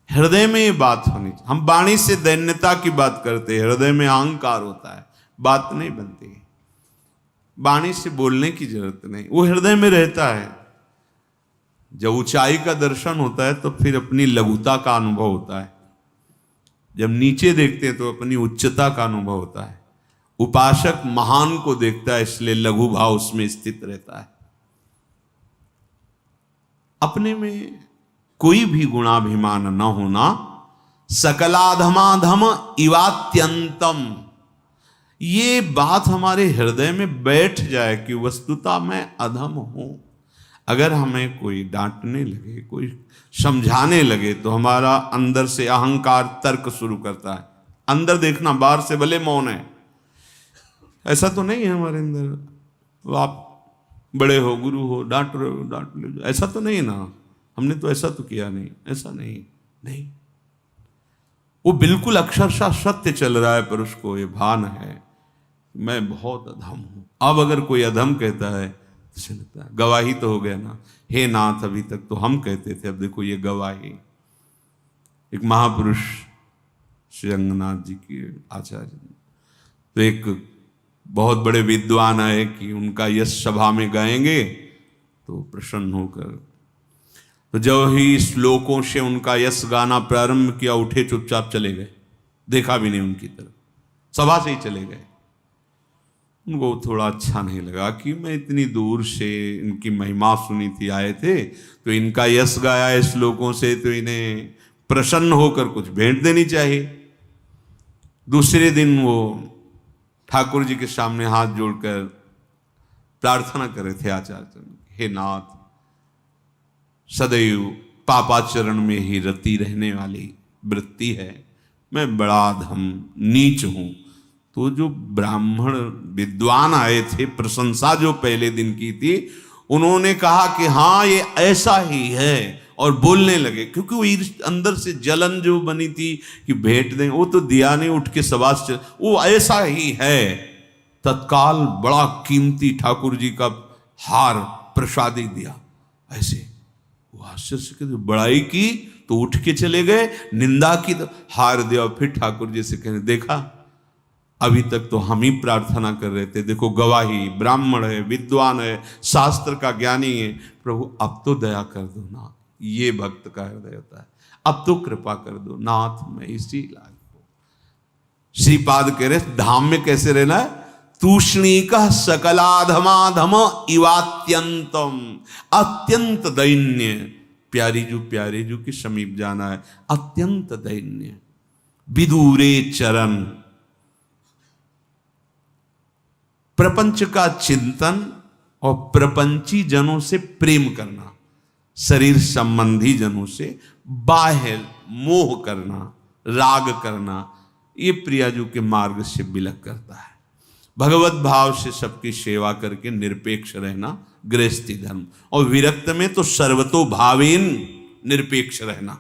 हृदय में ये बात होनी चाहिए। हम वाणी से दैन्यता की बात करते हैं, हृदय में अहंकार होता है, बात नहीं बनती। वाणी से बोलने की जरूरत नहीं, वो हृदय में रहता है। जब ऊंचाई का दर्शन होता है तो फिर अपनी लघुता का अनुभव होता है, जब नीचे देखते हैं तो अपनी उच्चता का अनुभव होता है। उपासक महान को देखता है, इसलिए लघु भाव उसमें स्थित रहता है। अपने में कोई भी गुणाभिमान न होना, सकलाधमाधम इवात्यंतम, ये बात हमारे हृदय में बैठ जाए कि वस्तुतः मैं अधम हूं। अगर हमें कोई डांटने लगे, कोई समझाने लगे, तो हमारा अंदर से अहंकार तर्क शुरू करता है। अंदर देखना, बाहर से भले मौन है, ऐसा तो नहीं है हमारे अंदर आप बड़े हो, गुरु हो, डांट रहे हो, डांट लो, ऐसा तो नहीं ना, हमने तो ऐसा तो किया नहीं, ऐसा नहीं। वो बिल्कुल अक्षरशः सत्य चल रहा है, पर उसको ये भान है मैं बहुत अधम हूं। अब अगर कोई अधम कहता है तो चलता है, गवाही तो हो गया ना। हे नाथ, अभी तक तो हम कहते थे, अब देखो ये गवाही। एक महापुरुष श्री रंगनाथ जी के आचार्य, तो एक बहुत बड़े विद्वान आए कि उनका यश सभा में गाएंगे तो प्रसन्न होकर, तो जब ही श्लोकों से उनका यश गाना प्रारंभ किया, उठे चुपचाप चले गए, देखा भी नहीं उनकी तरफ, सभा से ही चले गए। उनको थोड़ा अच्छा नहीं लगा कि मैं इतनी दूर से इनकी महिमा सुनी थी, आए थे, तो इनका यश गाया है श्लोकों से, तो इन्हें प्रसन्न होकर कुछ भेंट देनी चाहिए। दूसरे दिन वो ठाकुर जी के सामने हाथ जोड़कर प्रार्थना कर रहे थे आचार्य, हे नाथ, सदैव पापाचरण में ही रति रहने वाली वृत्ति है, मैं बड़ा अधम नीच हूं। तो जो ब्राह्मण विद्वान आए थे, प्रशंसा जो पहले दिन की थी, उन्होंने कहा कि हाँ ये ऐसा ही है, और बोलने लगे, क्योंकि वो अंदर से जलन जो बनी थी कि भेंट दें, वो तो दिया नहीं, उठ के सबास चल, वो ऐसा ही है। तत्काल बड़ा कीमती ठाकुर जी का हार प्रसादी दिया। ऐसे वो आश्चर्य से बड़ाई की तो उठ के चले गए, निंदा की तो हार दिया। फिर ठाकुर जी से कहने, देखा अभी तक तो हम ही प्रार्थना कर रहे थे, देखो गवाही, ब्राह्मण है, विद्वान है, शास्त्र का ज्ञानी है, प्रभु अब तो दया कर दो ना। ये भक्त का हृदय होता है, अब तो कृपा कर दो नाथ, मैं इसी लायक हूं। श्रीपाद कह रहे धाम में कैसे रहना है, तूष्णीक सकलाधमाधम इवात्यंतम, अत्यंत दैन्य, प्यारी जू के समीप जाना है, अत्यंत दैन्य। विदूरे चरण, प्रपंच का चिंतन और प्रपंची जनों से प्रेम करना, शरीर संबंधी जनों से बाह्य मोह करना, राग करना, ये प्रियाजू के मार्ग से बिलक करता है। भगवत भाव से सबकी सेवा करके निरपेक्ष रहना, गृहस्थी धर्म, और विरक्त में तो सर्वतो भावेन निरपेक्ष रहना।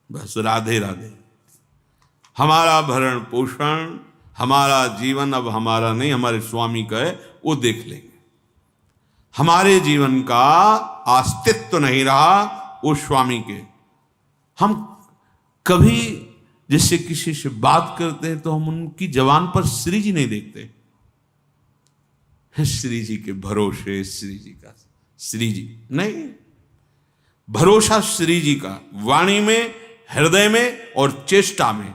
बस राधे राधे। हमारा भरण पोषण, हमारा जीवन अब हमारा नहीं, हमारे स्वामी का है, वो देख लेंगे। हमारे जीवन का अस्तित्व नहीं रहा, वो स्वामी के। हम कभी जैसे किसी से बात करते हैं तो हम उनकी जबान पर श्री जी नहीं देखते, श्री जी के भरोसे, श्री जी का, श्री जी नहीं, भरोसा श्री जी का, वाणी में, हृदय में और चेष्टा में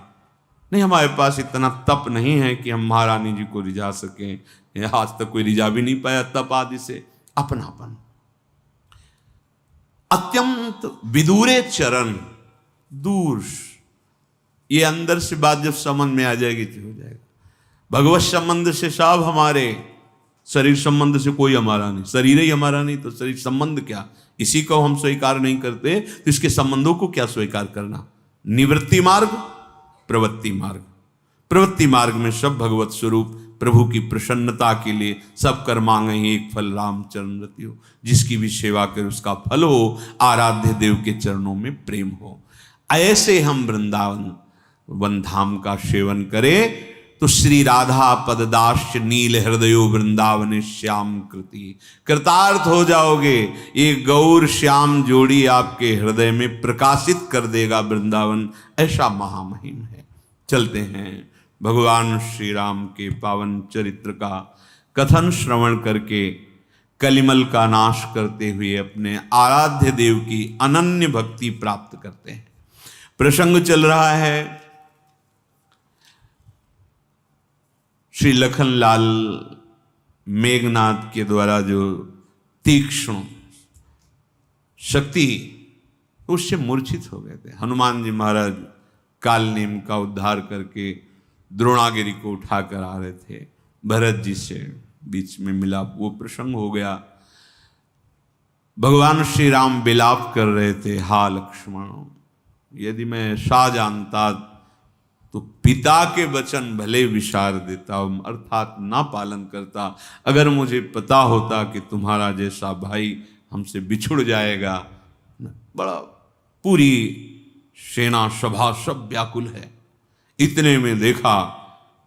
नहीं। हमारे पास इतना तप नहीं है कि हम महारानी जी को रिझा सकें, आज तक कोई रिझा भी नहीं पाया तप आदि से। अपनापन, अत्यंत विदूरे चरण, दूर, ये अंदर से बात जब समझ में आ जाएगी तो हो जाएगा। भगवत संबंध से सब हमारे, शरीर संबंध से कोई हमारा नहीं, शरीर ही हमारा नहीं तो शरीर संबंध क्या, इसी को हम स्वीकार नहीं करते तो इसके संबंधों को क्या स्वीकार करना। निवृत्ति मार्ग, प्रवृत्ति मार्ग, प्रवृत्ति मार्ग में सब भगवत स्वरूप, प्रभु की प्रसन्नता के लिए सब कर मांगे एक फल, रामचरण रति हो। जिसकी भी सेवा करे उसका फल हो, आराध्य देव के चरणों में प्रेम हो। ऐसे हम वृंदावन वन धाम का सेवन करें तो श्री राधा पददास्य नील हृदयो वृंदावन श्याम कृति, कृतार्थ हो जाओगे। ये गौर श्याम जोड़ी आपके हृदय में प्रकाशित कर देगा वृंदावन, ऐसा महामहिम है। चलते हैं भगवान श्री राम के पावन चरित्र का कथन श्रवण करके कलिमल का नाश करते हुए अपने आराध्य देव की अनन्य भक्ति प्राप्त करते हैं। प्रसंग चल रहा है श्री लखनलाल मेघनाथ के द्वारा जो तीक्ष्ण शक्ति, उससे मूर्छित हो गए थे। हनुमान जी महाराज कालनेम का उद्धार करके द्रोणागिरी को उठाकर आ रहे थे, भरत जी से बीच में मिलाप, वो प्रसंग हो गया। भगवान श्री राम विलाप कर रहे थे, हा लक्ष्मण, यदि मैं सा जानता तो पिता के वचन भले विसार देता, अर्थात ना पालन करता। अगर मुझे पता होता कि तुम्हारा जैसा भाई हमसे बिछुड़ जाएगा, बड़ा पूरी सेना सभा सब व्याकुल है। इतने में देखा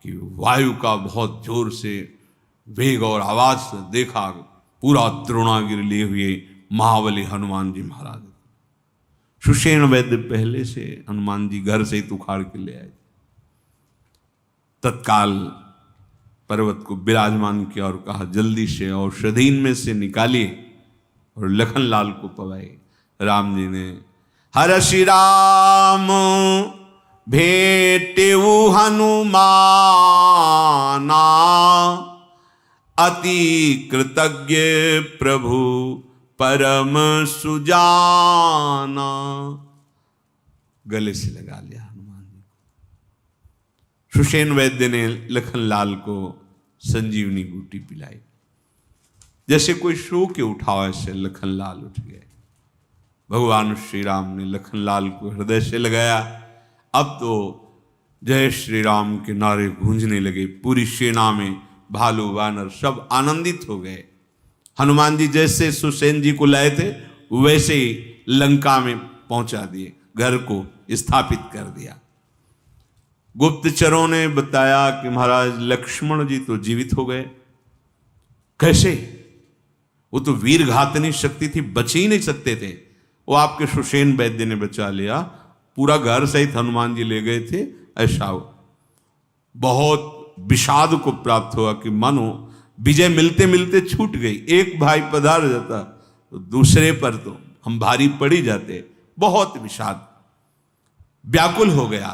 कि वायु का बहुत जोर से वेग और आवाज से देखा, पूरा द्रोणागिरि लिए हुए महाबली हनुमान जी महाराज। सुषेण वैद्य पहले से हनुमान जी घर से ही उखाड़ के ले आए। तत्काल पर्वत को विराजमान किया और कहा जल्दी से औषधीन में से निकालिए और लखनलाल को पवाए। राम जी ने हर श्री राम भेटेऊ हनुमाना, अति कृतज्ञ प्रभु परम सुजाना। गले से लगा लिया हनुमान जी को। सुषेण वैद्य ने लखनलाल को संजीवनी बूटी पिलाई। जैसे कोई सो के उठाओ ऐसे लखनलाल उठ गए। भगवान श्री राम ने लखनलाल को हृदय से लगाया। अब तो जय श्री राम के नारे गूंजने लगे। पूरी सेना में भालू वानर सब आनंदित हो गए। हनुमान जी जैसे सुषेण जी को लाए थे वैसे ही लंका में पहुंचा दिए, घर को स्थापित कर दिया। गुप्तचरों ने बताया कि महाराज लक्ष्मण जी तो जीवित हो गए। कैसे? वो तो वीर घातनी शक्ति थी, बच ही नहीं सकते थे। वो आपके सुषेण वैद्य ने बचा लिया। पूरा घर सहित हनुमान जी ले गए थे। ऐसा हो बहुत विषाद को प्राप्त हुआ कि मानो विजय मिलते मिलते छूट गई। एक भाई पधार जाता तो दूसरे पर तो हम भारी पड़ ही जाते। बहुत विषाद, व्याकुल हो गया।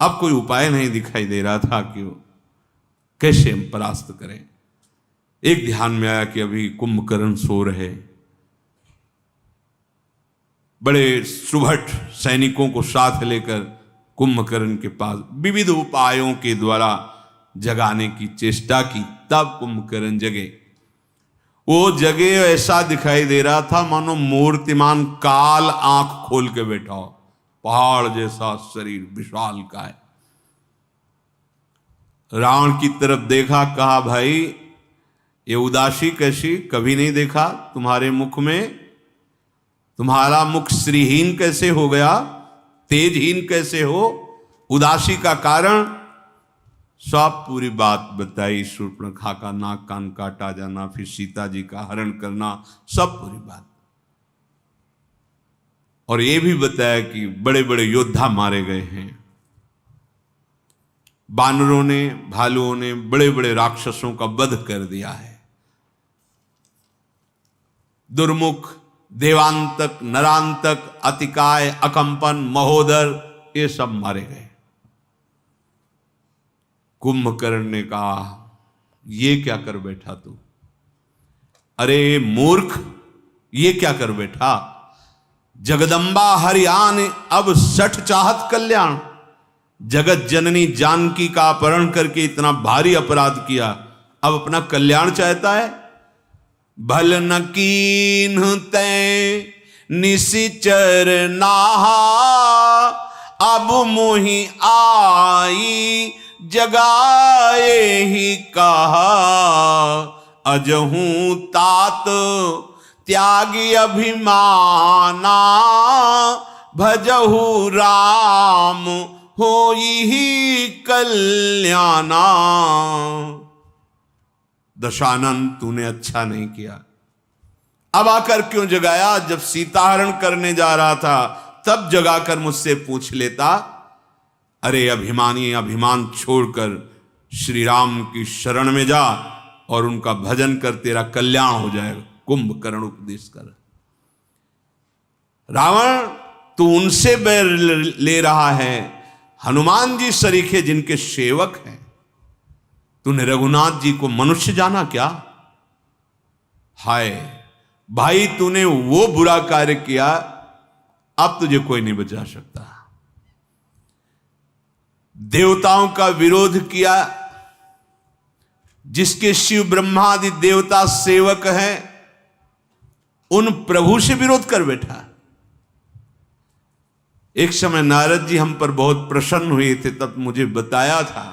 अब कोई उपाय नहीं दिखाई दे रहा था कि कैसे हम परास्त करें। एक ध्यान में आया कि अभी कुंभकर्ण सो रहे। बड़े सुभट सैनिकों को साथ लेकर कुंभकर्ण के पास विविध उपायों के द्वारा जगाने की चेष्टा की। तब कुंभकर्ण जगे। वो जगे ऐसा दिखाई दे रहा था मानो मूर्तिमान काल आंख खोल के बैठा हो। पहाड़ जैसा शरीर विशाल का है। रावण की तरफ देखा, कहा भाई ये उदासी कैसी, कभी नहीं देखा तुम्हारे मुख में। तुम्हारा मुख श्रीहीन कैसे हो गया, तेजहीन कैसे हो, उदासी का कारण। सब पूरी बात बताई। शूर्पणखा का नाक कान काटा जाना, फिर सीता जी का हरण करना, सब पूरी बात। और ये भी बताया कि बड़े बड़े योद्धा मारे गए हैं। बानरों ने, भालुओं ने बड़े बड़े राक्षसों का वध कर दिया है। दुर्मुख, देवांतक, नरांतक, अतिकाय, अकंपन, महोदर, ये सब मारे गए। कुंभकर्ण ने कहा ये क्या कर बैठा तू? अरे मूर्ख, ये क्या कर बैठा? जगदम्बा हरियान अब सठ चाहत कल्याण। जगत जननी जानकी का अपहरण करके इतना भारी अपराध किया, अब अपना कल्याण चाहता है। भल न कीन्ह तै निशिचर नाहा, अब मोहि आई जगाए ही कहा। अजहूं तात त्यागी अभिमाना, भजहु राम होई ही कल्याणा। दशानन तूने अच्छा नहीं किया। अब आकर क्यों जगाया? जब सीताहरण करने जा रहा था तब जगाकर मुझसे पूछ लेता। अरे अभिमानी, अभिमान छोड़कर श्री राम की शरण में जा और उनका भजन कर, तेरा कल्याण हो जाएगा। कुंभकर्ण उपदेश कर। रावण तू उनसे बैर ले रहा है, हनुमान जी सरीखे जिनके सेवक हैं। तूने रघुनाथ जी को मनुष्य जाना क्या? हाय भाई, तूने वो बुरा कार्य किया, अब तुझे कोई नहीं बचा सकता। देवताओं का विरोध किया, जिसके शिव ब्रह्मादि देवता सेवक हैं, उन प्रभु से विरोध कर बैठा। एक समय नारद जी हम पर बहुत प्रसन्न हुए थे, तब मुझे बताया था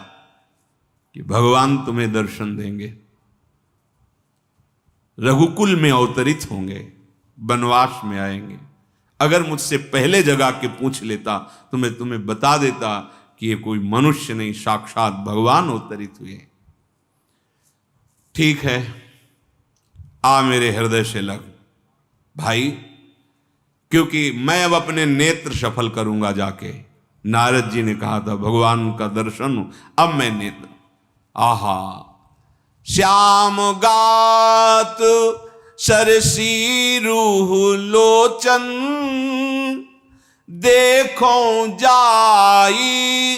कि भगवान तुम्हें दर्शन देंगे, रघुकुल में अवतरित होंगे, वनवास में आएंगे। अगर मुझसे पहले जगा के पूछ लेता तो मैं तुम्हें बता देता कि ये कोई मनुष्य नहीं, साक्षात भगवान अवतरित हुए। ठीक है, आ मेरे हृदय से लग भाई, क्योंकि मैं अब अपने नेत्र सफल करूंगा जाके। नारद जी ने कहा था भगवान का दर्शन, अब मैं नेत्र, आहा श्याम गात सरसी रूह लोचन, देखो जाई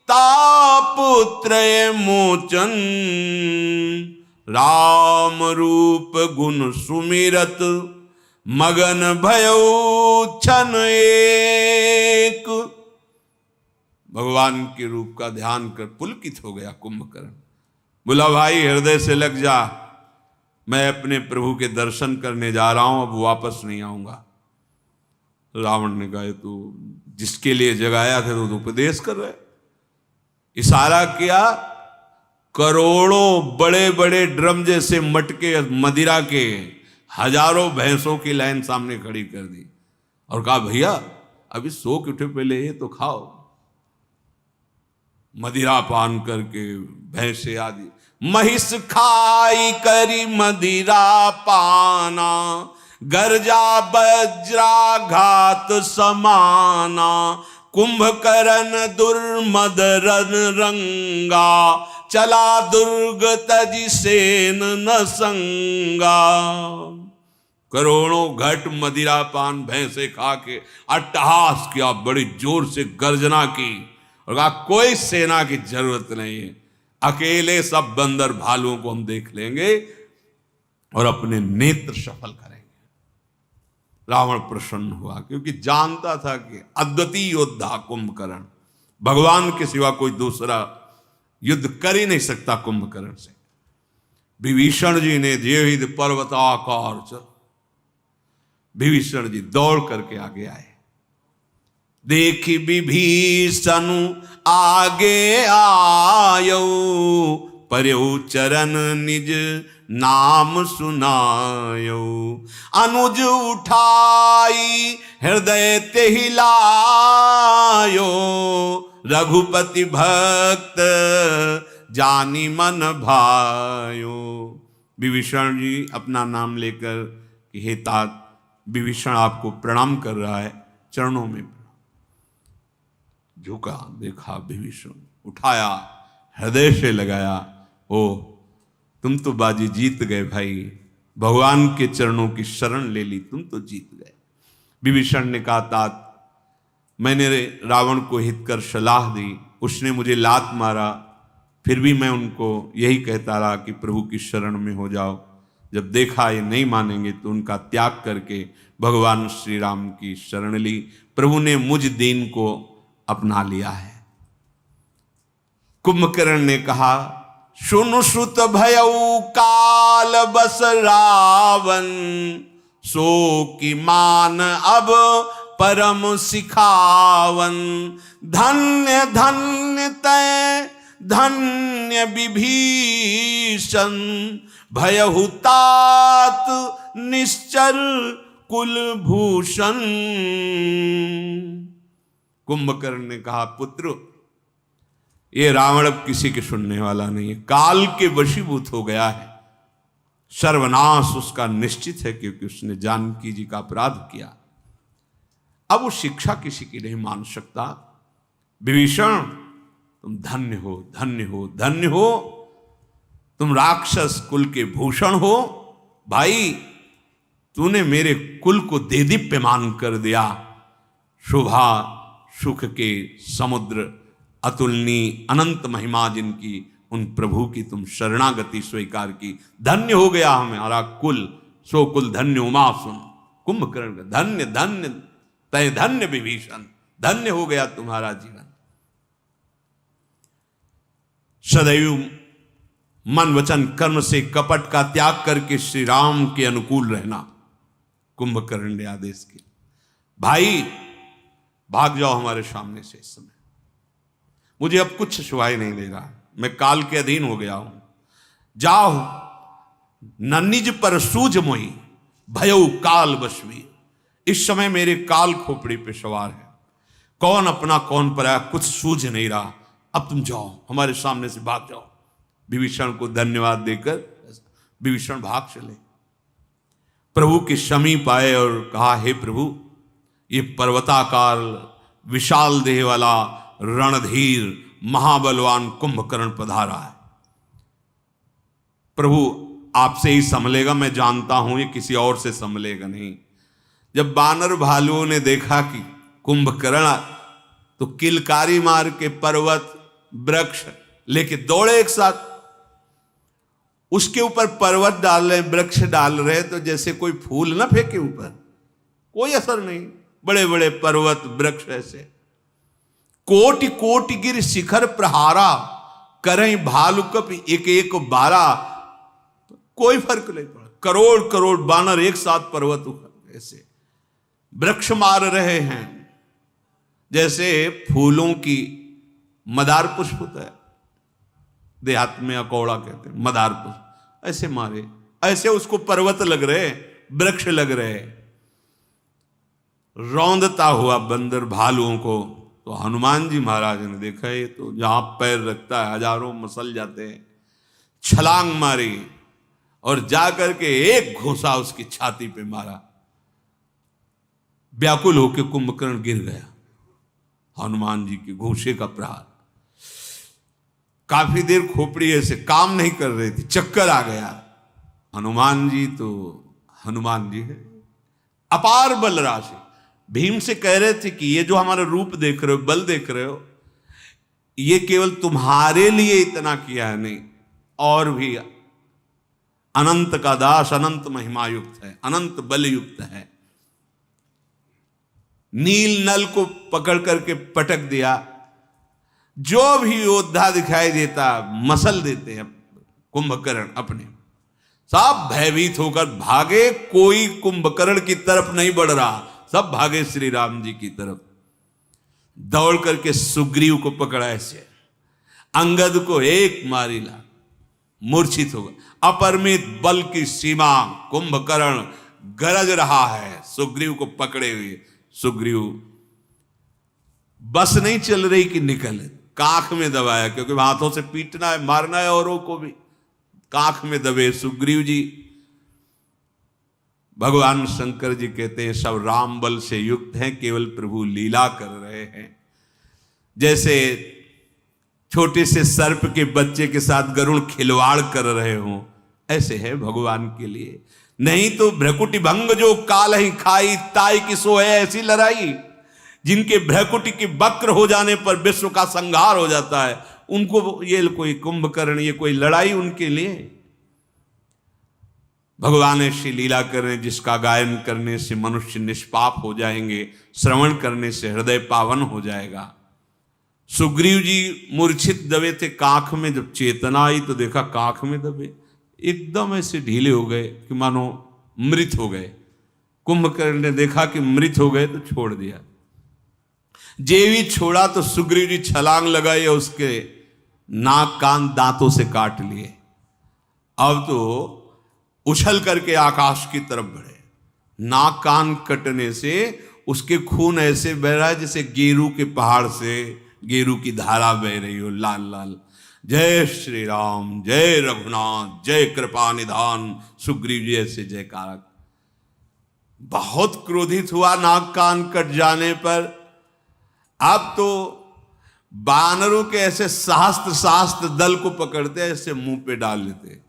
तापुत्र मोचन, राम रूप गुण सुमिरत, मगन भयो छन एक। भगवान के रूप का ध्यान कर पुलकित हो गया कुंभकर्ण। बोला भाई हृदय से लग जा, मैं अपने प्रभु के दर्शन करने जा रहा हूं, अब वापस नहीं आऊंगा। रावण ने कहा तू जिसके लिए जगाया था तो उपदेश कर रहे। इशारा किया, करोड़ों बड़े बड़े ड्रम जैसे मटके मदिरा के, हजारों भैंसों की लाइन सामने खड़ी कर दी और कहा भैया अभी सो के उठे, पहले ये तो खाओ। मदिरा पान करके भैंसे आदि, महिष खाई करी मदिरा पाना, गर्जा बज्रा घात समाना, कुंभकर्ण दुर्मद रन रंगा, चला दुर्ग तज सेन न संगा। करोड़ों घट मदिरा पान भैंसे खा के अट्टहास किया, बड़ी जोर से गर्जना की और कहा कोई सेना की जरूरत नहीं है, अकेले सब बंदर भालुओं को हम देख लेंगे और अपने नेत्र सफल करेंगे। रावण प्रसन्न हुआ क्योंकि जानता था कि अद्वितीय योद्धा कुंभकर्ण, भगवान के सिवा कोई दूसरा युद्ध कर ही नहीं सकता कुंभकर्ण से। विभीषण जी ने जेहिद पर्वताकार चल, विभीषण जी दौड़ करके आगे आए। देखी विभीषण आगे आयो, पर्यु चरण निज नाम सुनायो, अनुज उठाई हृदय तेहि लायो, रघुपति भक्त जानी मन भायो। विभीषण जी अपना नाम लेकर कि हे तात, विभीषण आपको प्रणाम कर रहा है, चरणों में झुका, देखा विभीषण, उठाया, हृदय से लगाया। ओ तुम तो बाजी जीत गए भाई, भगवान के चरणों की शरण ले ली, तुम तो जीत गए। विभीषण ने कहा तात, मैंने रावण को हित कर सलाह दी, उसने मुझे लात मारा, फिर भी मैं उनको यही कहता रहा कि प्रभु की शरण में हो जाओ। जब देखा ये नहीं मानेंगे तो उनका त्याग करके भगवान श्री राम की शरण ली। प्रभु ने मुझ दीन को अपना लिया है। कुंभकर्ण ने कहा सुन सुत भयउ काल बस रावण, सो की मान अब परम सिखावन, धन्य धन्य तय धन्य विभीषण, भयहु तात निश्चर कुलभूषण। कुंभकर्ण ने कहा पुत्र, ये रावण अब किसी के सुनने वाला नहीं है, काल के वशीभूत हो गया है, सर्वनाश उसका निश्चित है क्योंकि उसने जानकी जी का अपराध किया। अब वो शिक्षा किसी की नहीं मान सकता। विभीषण तुम धन्य हो, धन्य हो, धन्य हो, तुम राक्षस कुल के भूषण हो। भाई तूने मेरे कुल को देदीप्यमान कर दिया। शोभा सुख के समुद्र, अतुलनीय अनंत महिमा जिनकी, उन प्रभु की तुम शरणागति स्वीकार की। धन्य हो गया हमारा कुल, सो कुल धन्य उमा सुन। कुंभकर्ण का धन्य धन्य तय धन्य विभीषण, धन्य हो गया तुम्हारा जीवन। सदैव मन वचन कर्म से कपट का त्याग करके श्री राम के अनुकूल रहना। कुंभकर्ण ने आदेश किया, भाई भाग जाओ हमारे सामने से, इस समय मुझे अब कुछ सुनाई नहीं दे रहा, मैं काल के अधीन हो गया हूं। जाओ न निज पर सूझ मोई, भयउ काल बसवी। इस समय मेरे काल खोपड़ी पे सवार है। कौन अपना कौन पराया कुछ सूझ नहीं रहा, अब तुम जाओ, हमारे सामने से भाग जाओ। विभीषण को धन्यवाद देकर विभीषण भाग चले, प्रभु के समीप आए और कहा, हे प्रभु, ये पर्वताकार विशाल देह वाला रणधीर महाबलवान कुंभकर्ण पधारा है। प्रभु आपसे ही संभलेगा, मैं जानता हूं ये किसी और से संभलेगा नहीं। जब बानर भालुओं ने देखा कि कुंभकर्ण, तो किलकारी मार के पर्वत वृक्ष लेके दौड़े एक साथ, उसके ऊपर पर्वत डाल रहे, वृक्ष डाल रहे, तो जैसे कोई फूल ना फेंके ऊपर, कोई असर नहीं। बड़े बड़े पर्वत वृक्ष ऐसे, कोटि कोटि गिर शिखर प्रहारा, करें भालुकप एक एक बारा, कोई फर्क नहीं पड़ा। करोड़ करोड़ बानर एक साथ पर्वत उखड़ ऐसे वृक्ष मार रहे हैं, जैसे फूलों की मदार पुष्प होता है, देहात में अकौड़ा कहते हैं, मदार पुष्प, ऐसे मारे, ऐसे उसको पर्वत लग रहे, वृक्ष लग रहे। रौंदता हुआ बंदर भालुओं को, तो हनुमान जी महाराज ने देखा, ये तो जहां पैर रखता है हजारों मसल जाते हैं। छलांग मारी और जाकर के एक घूंसा उसकी छाती पे मारा, व्याकुल होकर कुंभकर्ण गिर गया। हनुमान जी के घूंसे का प्रहार, काफी देर खोपड़ी ऐसे काम नहीं कर रही थी, चक्कर आ गया। हनुमान जी तो हनुमान जी है, अपार बल राशि। भीम से कह रहे थे कि ये जो हमारा रूप देख रहे हो, बल देख रहे हो, ये केवल तुम्हारे लिए इतना किया है नहीं, और भी अनंत का दास अनंत महिमा युक्त है, अनंत बल युक्त है। नील नल को पकड़ करके पटक दिया, जो भी योद्धा दिखाई देता मसल देते हैं कुंभकर्ण अपने, सब भयभीत होकर भागे। कोई कुंभकर्ण की तरफ नहीं बढ़ रहा, सब भागे श्री राम जी की तरफ। दौड़ करके सुग्रीव को पकड़ा, ऐसे अंगद को एक मारी ला, मूर्छित हो गया। अपरिमित बल की सीमा कुंभकर्ण गरज रहा है सुग्रीव को पकड़े हुए। सुग्रीव बस नहीं चल रही कि निकले, कांख में दबाया, क्योंकि हाथों से पीटना है, मारना है औरों को भी। कांख में दबे सुग्रीव जी। भगवान शंकर जी कहते हैं सब राम बल से युक्त हैं, केवल प्रभु लीला कर रहे हैं। जैसे छोटे से सर्प के बच्चे के साथ गरुड़ खिलवाड़ कर रहे हों, ऐसे है भगवान के लिए। नहीं तो भ्रकुटी भंग जो काल ही खाई, ताई की सो है ऐसी लड़ाई। जिनके भ्रकुटी के वक्र हो जाने पर विश्व का संहार हो जाता है, उनको ये कोई कुंभकर्ण, ये कोई लड़ाई उनके लिए। भगवान ऐसी लीला करें जिसका गायन करने से मनुष्य निष्पाप हो जाएंगे, श्रवण करने से हृदय पावन हो जाएगा। सुग्रीव जी मूर्छित दबे थे कांख में, जब चेतना आई तो देखा कांख में दबे, एकदम ऐसे ढीले हो गए कि मानो मृत हो गए। कुंभकर्ण ने देखा कि मृत हो गए तो छोड़ दिया। जेवी छोड़ा तो सुग्रीव जी छलांग लगाई और उसके नाक कान दांतों से काट लिए। अब तो उछल करके आकाश की तरफ बढ़े। नाक कान कटने से उसके खून ऐसे बह रहा है जैसे गेरू के पहाड़ से गेरू की धारा बह रही हो, लाल लाल। जय श्री राम, जय रघुनाथ, जय कृपा निधान। सुग्रीव जी ऐसे जयकारक। बहुत क्रोधित हुआ नाक कान कट जाने पर। अब तो बानरों के ऐसे शास्त्र दल को पकड़ते, ऐसे मुंह पे डाल लेते।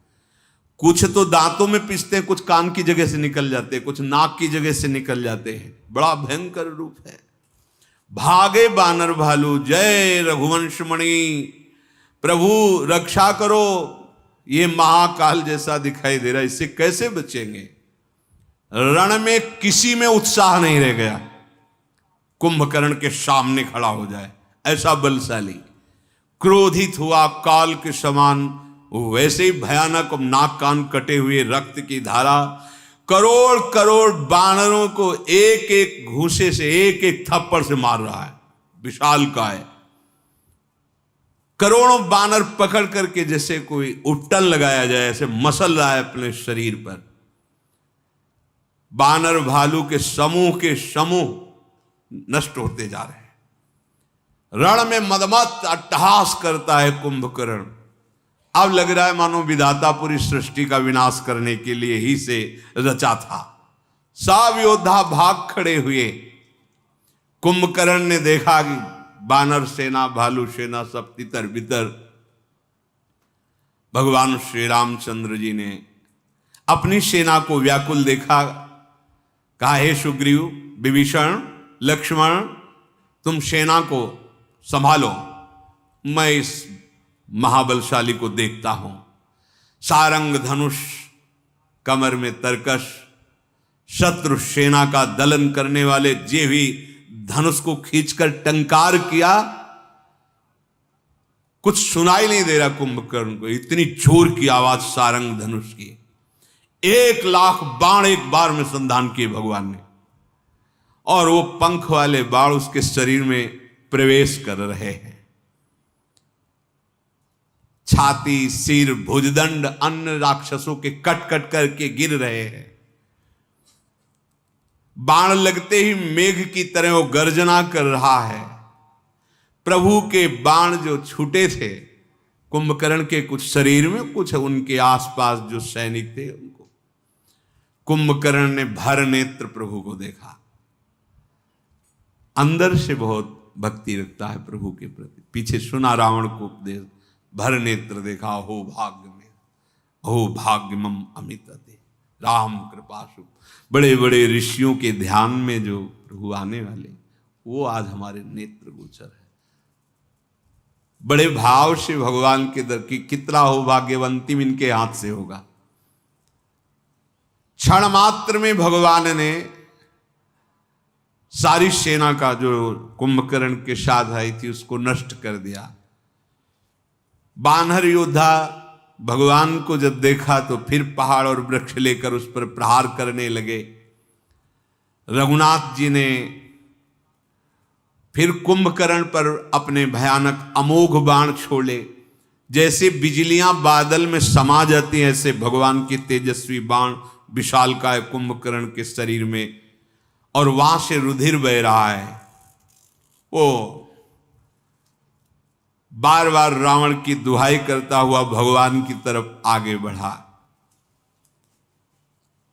कुछ तो दांतों में पिसते, कुछ कान की जगह से निकल जाते, कुछ नाक की जगह से निकल जाते हैं। बड़ा भयंकर रूप है। भागे बानर भालू, जय रघुवंश मणि, प्रभु रक्षा करो। ये महाकाल जैसा दिखाई दे रहा है, इससे कैसे बचेंगे। रण में किसी में उत्साह नहीं रह गया कुंभकर्ण के सामने खड़ा हो जाए, ऐसा बलशाली। क्रोधित हुआ काल के समान, वैसे ही भयानक। नाक कान कटे हुए, रक्त की धारा। करोड़ करोड़ बानरों को एक एक घूंसे से, एक एक थप्पड़ से मार रहा है। विशाल काय करोड़ों बानर पकड़ करके जैसे कोई उपटन लगाया जाए, ऐसे मसल रहा है अपने शरीर पर। बानर भालू के समूह नष्ट होते जा रहे हैं। रण में मदमत अट्टहास करता है कुंभकर्ण। अब लग रहा है मानो विधाता पूरी सृष्टि का विनाश करने के लिए ही से रचा था। सब योद्धा भाग खड़े हुए। कुंभकर्ण ने देखा कि बानर सेना, भालू सेना सब तितर बितर। भगवान श्री रामचंद्र जी ने अपनी सेना को व्याकुल देखा। कहा, हे सुग्रीव, विभीषण, लक्ष्मण, तुम सेना को संभालो, मैं इस महाबलशाली को देखता हूं। सारंग धनुष, कमर में तरकश, शत्रु सेना का दलन करने वाले जे भी धनुष को खींचकर टंकार किया। कुछ सुनाई नहीं दे रहा कुंभकर्ण को, इतनी जोर की आवाज सारंग धनुष की। 1,00,000 बाण एक बार में संधान किए भगवान ने, और वो पंख वाले बाण उसके शरीर में प्रवेश कर रहे हैं। छाती, सिर, भुजदंड अन्य राक्षसों के कट कट करके गिर रहे हैं। बाण लगते ही मेघ की तरह वो गर्जना कर रहा है। प्रभु के बाण जो छूटे थे कुंभकर्ण के कुछ शरीर में, कुछ उनके आसपास जो सैनिक थे उनको। कुंभकर्ण ने भर नेत्र प्रभु को देखा। अंदर से बहुत भक्ति रखता है प्रभु के प्रति। पीछे सुना रावण को उपदेश, भर नेत्र देखा, हो भाग्य में, हो भाग्यमम अमित अति राम कृपासु। बड़े बड़े ऋषियों के ध्यान में जो प्रभु आने वाले, वो आज हमारे नेत्र गोचर है। बड़े भाव से भगवान के दर की, कितना हो भाग्यवंती इनके हाथ से होगा। क्षण मात्र में भगवान ने सारी सेना का जो कुंभकर्ण के साथ आई थी उसको नष्ट कर दिया। बानर योद्धा भगवान को जब देखा तो फिर पहाड़ और वृक्ष लेकर उस पर प्रहार करने लगे। रघुनाथ जी ने फिर कुंभकर्ण पर अपने भयानक अमोघ बाण छोड़े। जैसे बिजलियां बादल में समा जाती हैं, ऐसे भगवान की तेजस्वी बाण विशालकाय कुंभकर्ण के शरीर में, और वहां से रुधिर बह रहा है। वो बार बार रावण की दुहाई करता हुआ भगवान की तरफ आगे बढ़ा।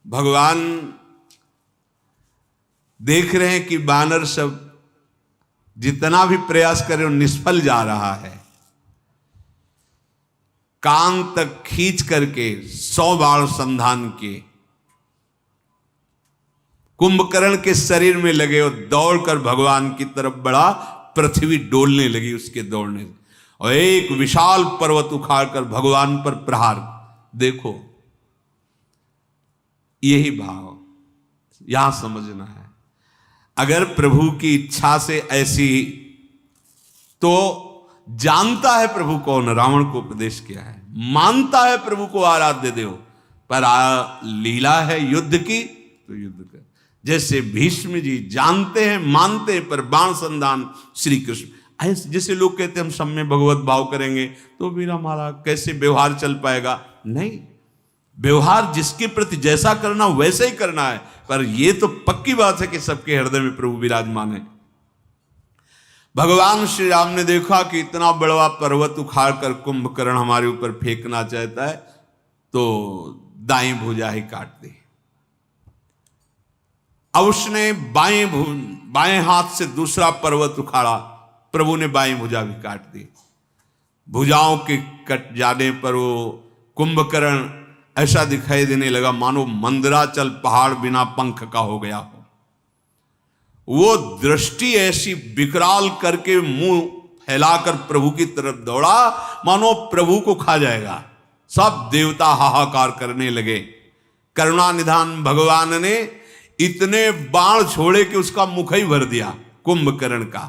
भगवान देख रहे हैं कि बानर सब जितना भी प्रयास करे वो निष्फल जा रहा है। कान तक खींच करके 100 बाण संधान किए, कुंभकर्ण के शरीर में लगे और दौड़कर भगवान की तरफ बढ़ा। पृथ्वी डोलने लगी उसके दौड़ने से, और एक विशाल पर्वत उखाड़कर भगवान पर प्रहार। देखो, यही भाव यहां समझना है। अगर प्रभु की इच्छा से ऐसी, तो जानता है प्रभु कौन, रावण को उपदेश किया है, मानता है प्रभु को आराध्य देव, पर लीला है युद्ध की तो युद्ध कर। जैसे भीष्म जी जानते हैं, मानते हैं, पर बाण संधान श्री कृष्ण। ऐसे जैसे लोग कहते हैं हम सब में भगवत भाव करेंगे तो फिर हमारा कैसे व्यवहार चल पाएगा। नहीं, व्यवहार जिसके प्रति जैसा करना वैसे ही करना है, पर यह तो पक्की बात है कि सबके हृदय में प्रभु विराजमान है। भगवान श्री राम ने देखा कि इतना बड़ा पर्वत उखाड़कर कुंभकर्ण हमारे ऊपर फेंकना चाहता है, तो दाएं भुजा ही काट दी। अब उसने बाएं हाथ से दूसरा पर्वत उखाड़ा, प्रभु ने बाएं भुजा भी काट दी। भुजाओं के कट जाने पर वो कुंभकर्ण ऐसा दिखाई देने लगा मानो मंदराचल पहाड़ बिना पंख का हो गया हो। वो दृष्टि ऐसी विकराल करके मुंह फैलाकर प्रभु की तरफ दौड़ा मानो प्रभु को खा जाएगा। सब देवता हाहाकार करने लगे। करुणा निधान भगवान ने इतने बाण छोड़े कि उसका मुख ही भर दिया कुंभकर्ण का।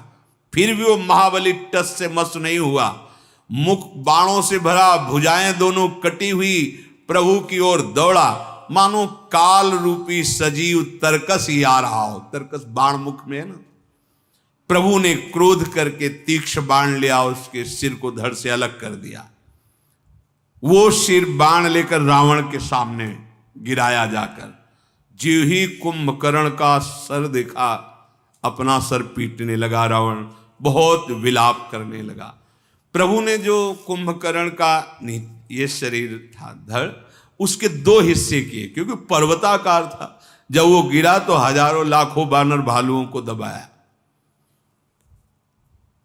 फिर भी वो महाबली टस से मस नहीं हुआ। मुख बाणों से भरा, भुजाएं दोनों कटी हुई, प्रभु की ओर दौड़ा मानो काल रूपी सजीव तरकस ही आ रहा हो। तरकस बाण मुख में है ना। प्रभु ने क्रोध करके तीक्ष्ण बाण लिया, उसके सिर को धड़ से अलग कर दिया। वो सिर बाण लेकर रावण के सामने गिराया जाकर। जो ही कुंभकर्ण का सर देखा, अपना सर पीटने लगा रावण। बहुत विलाप करने लगा। प्रभु ने जो कुंभकर्ण का ये शरीर था धड़, उसके दो हिस्से किए, क्योंकि पर्वताकार था। जब वो गिरा तो हजारों लाखों बानर भालुओं को दबाया।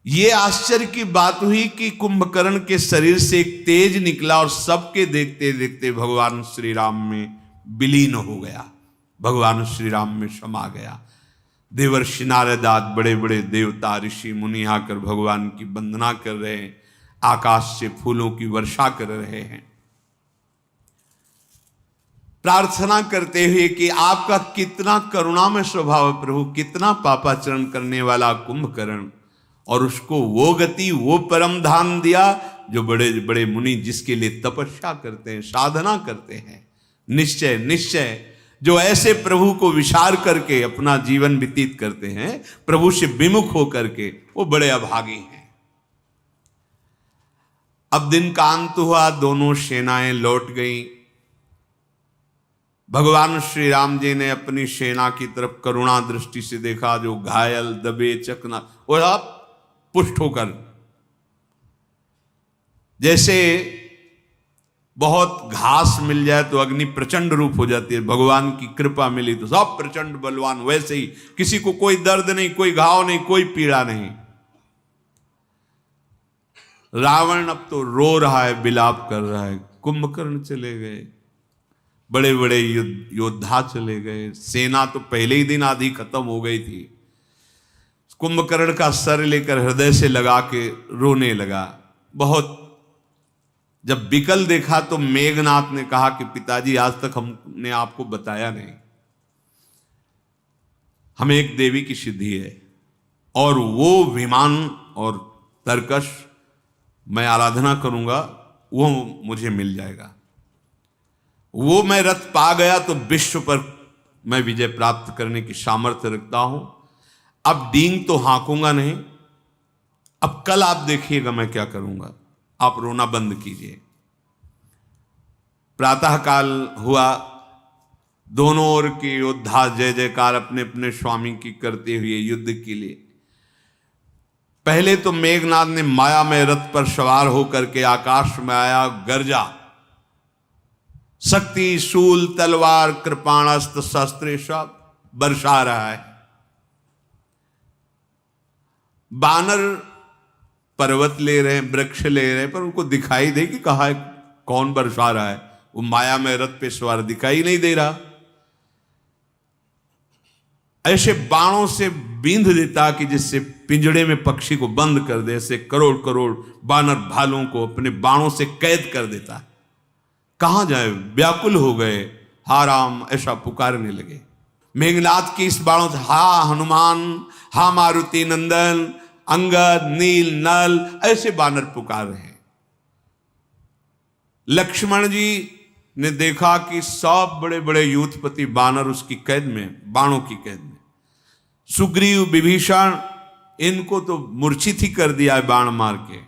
ये आश्चर्य की बात हुई कि कुंभकर्ण के शरीर से एक तेज निकला और सबके देखते देखते भगवान श्री राम में विलीन हो गया, भगवान श्री राम में समा गया। देवर्षि नारद आदि बड़े बड़े देवता ऋषि मुनि आकर भगवान की वंदना कर रहे हैं, आकाश से फूलों की वर्षा कर रहे हैं, प्रार्थना करते हुए कि आपका कितना करुणामय स्वभाव है प्रभु, कितना पापाचरण करने वाला कुंभकर्ण, और उसको वो गति वो परम धाम दिया जो बड़े बड़े मुनि जिसके लिए तपस्या करते हैं, साधना करते हैं। निश्चय निश्चय जो ऐसे प्रभु को विचार करके अपना जीवन व्यतीत करते हैं, प्रभु से विमुख होकर के, वो बड़े अभागी हैं। अब दिन का अंत हुआ, दोनों सेनाएं लौट गईं। भगवान श्री राम जी ने अपनी सेना की तरफ करुणा दृष्टि से देखा, जो घायल दबे चकना, और आप पुष्ट होकर, जैसे बहुत घास मिल जाए तो अग्नि प्रचंड रूप हो जाती है, भगवान की कृपा मिली तो सब प्रचंड बलवान, वैसे ही किसी को कोई दर्द नहीं, कोई घाव नहीं, कोई पीड़ा नहीं। रावण अब तो रो रहा है, विलाप कर रहा है। कुंभकर्ण चले गए, बड़े बड़े योद्धा चले गए, सेना तो पहले ही दिन आधी खत्म हो गई थी। कुंभकर्ण का सर लेकर हृदय से लगा के रोने लगा बहुत। जब विकल देखा तो मेघनाथ ने कहा कि पिताजी, आज तक हमने आपको बताया नहीं, हमें एक देवी की सिद्धि है, और वो विमान और तरकश मैं आराधना करूंगा, वो मुझे मिल जाएगा। वो मैं रथ पा गया तो विश्व पर मैं विजय प्राप्त करने की सामर्थ्य रखता हूं। अब डींग तो हाँकूंगा नहीं, अब कल आप देखिएगा मैं क्या करूंगा, आप रोना बंद कीजिए। प्रातःकाल हुआ, दोनों ओर के योद्धा जय जयकार अपने अपने स्वामी की करते हुए युद्ध के लिए। पहले तो मेघनाथ ने माया में रथ पर सवार होकर के आकाश में आया, गरजा, शक्ति शूल तलवार कृपाणास्त्र शस्त्र सब बरसा रहा है। बानर पर्वत ले रहे हैं, वृक्ष ले रहे हैं, पर उनको दिखाई दे कि कहा है कौन बरसा रहा है, वो माया में रथ पे सवार दिखाई नहीं दे रहा। ऐसे बाणों से बींध देता कि जिससे पिंजड़े में पक्षी को बंद कर दे, ऐसे करोड़ करोड़ बानर भालुओं को अपने बाणों से कैद कर देता। कहां जाए, व्याकुल हो गए, हा राम ऐसा पुकारने लगे। मेघनाथ की इस बाणों से, हा हनुमान, हा मारुति नंदन, अंगद, नील, नल, ऐसे बानर पुकार रहे हैं। लक्ष्मण जी ने देखा कि सब बड़े बड़े यूथपति बानर उसकी कैद में, बाणों की कैद में। सुग्रीव, विभीषण, इनको तो मूर्छित ही कर दिया है बाण मार के।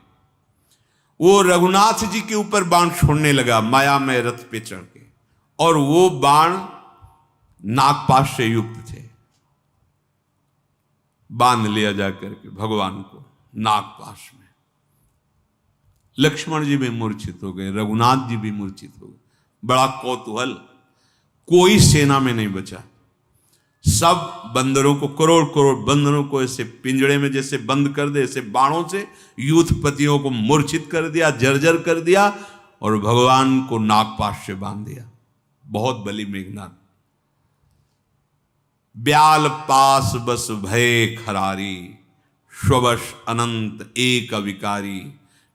वो रघुनाथ जी के ऊपर बाण छोड़ने लगा माया में रथ पे चढ़ के, और वो बाण नागपाश से युक्त थे। बांध लिया जाकर के भगवान को नागपाश में। लक्ष्मण जी भी मूर्छित हो गए, रघुनाथ जी भी मूर्छित हो गए। बड़ा कौतूहल, कोई सेना में नहीं बचा। सब बंदरों को, करोड़ करोड़ बंदरों को ऐसे पिंजड़े में जैसे बंद कर दे, ऐसे बाणों से यूथपतियों को मूर्छित कर दिया, जर्जर कर दिया, और भगवान को नागपाश से बांध दिया। बहुत बली मेघनाथ। ब्याल पास बस भय खरारी, स्वश अनंत एक अविकारी,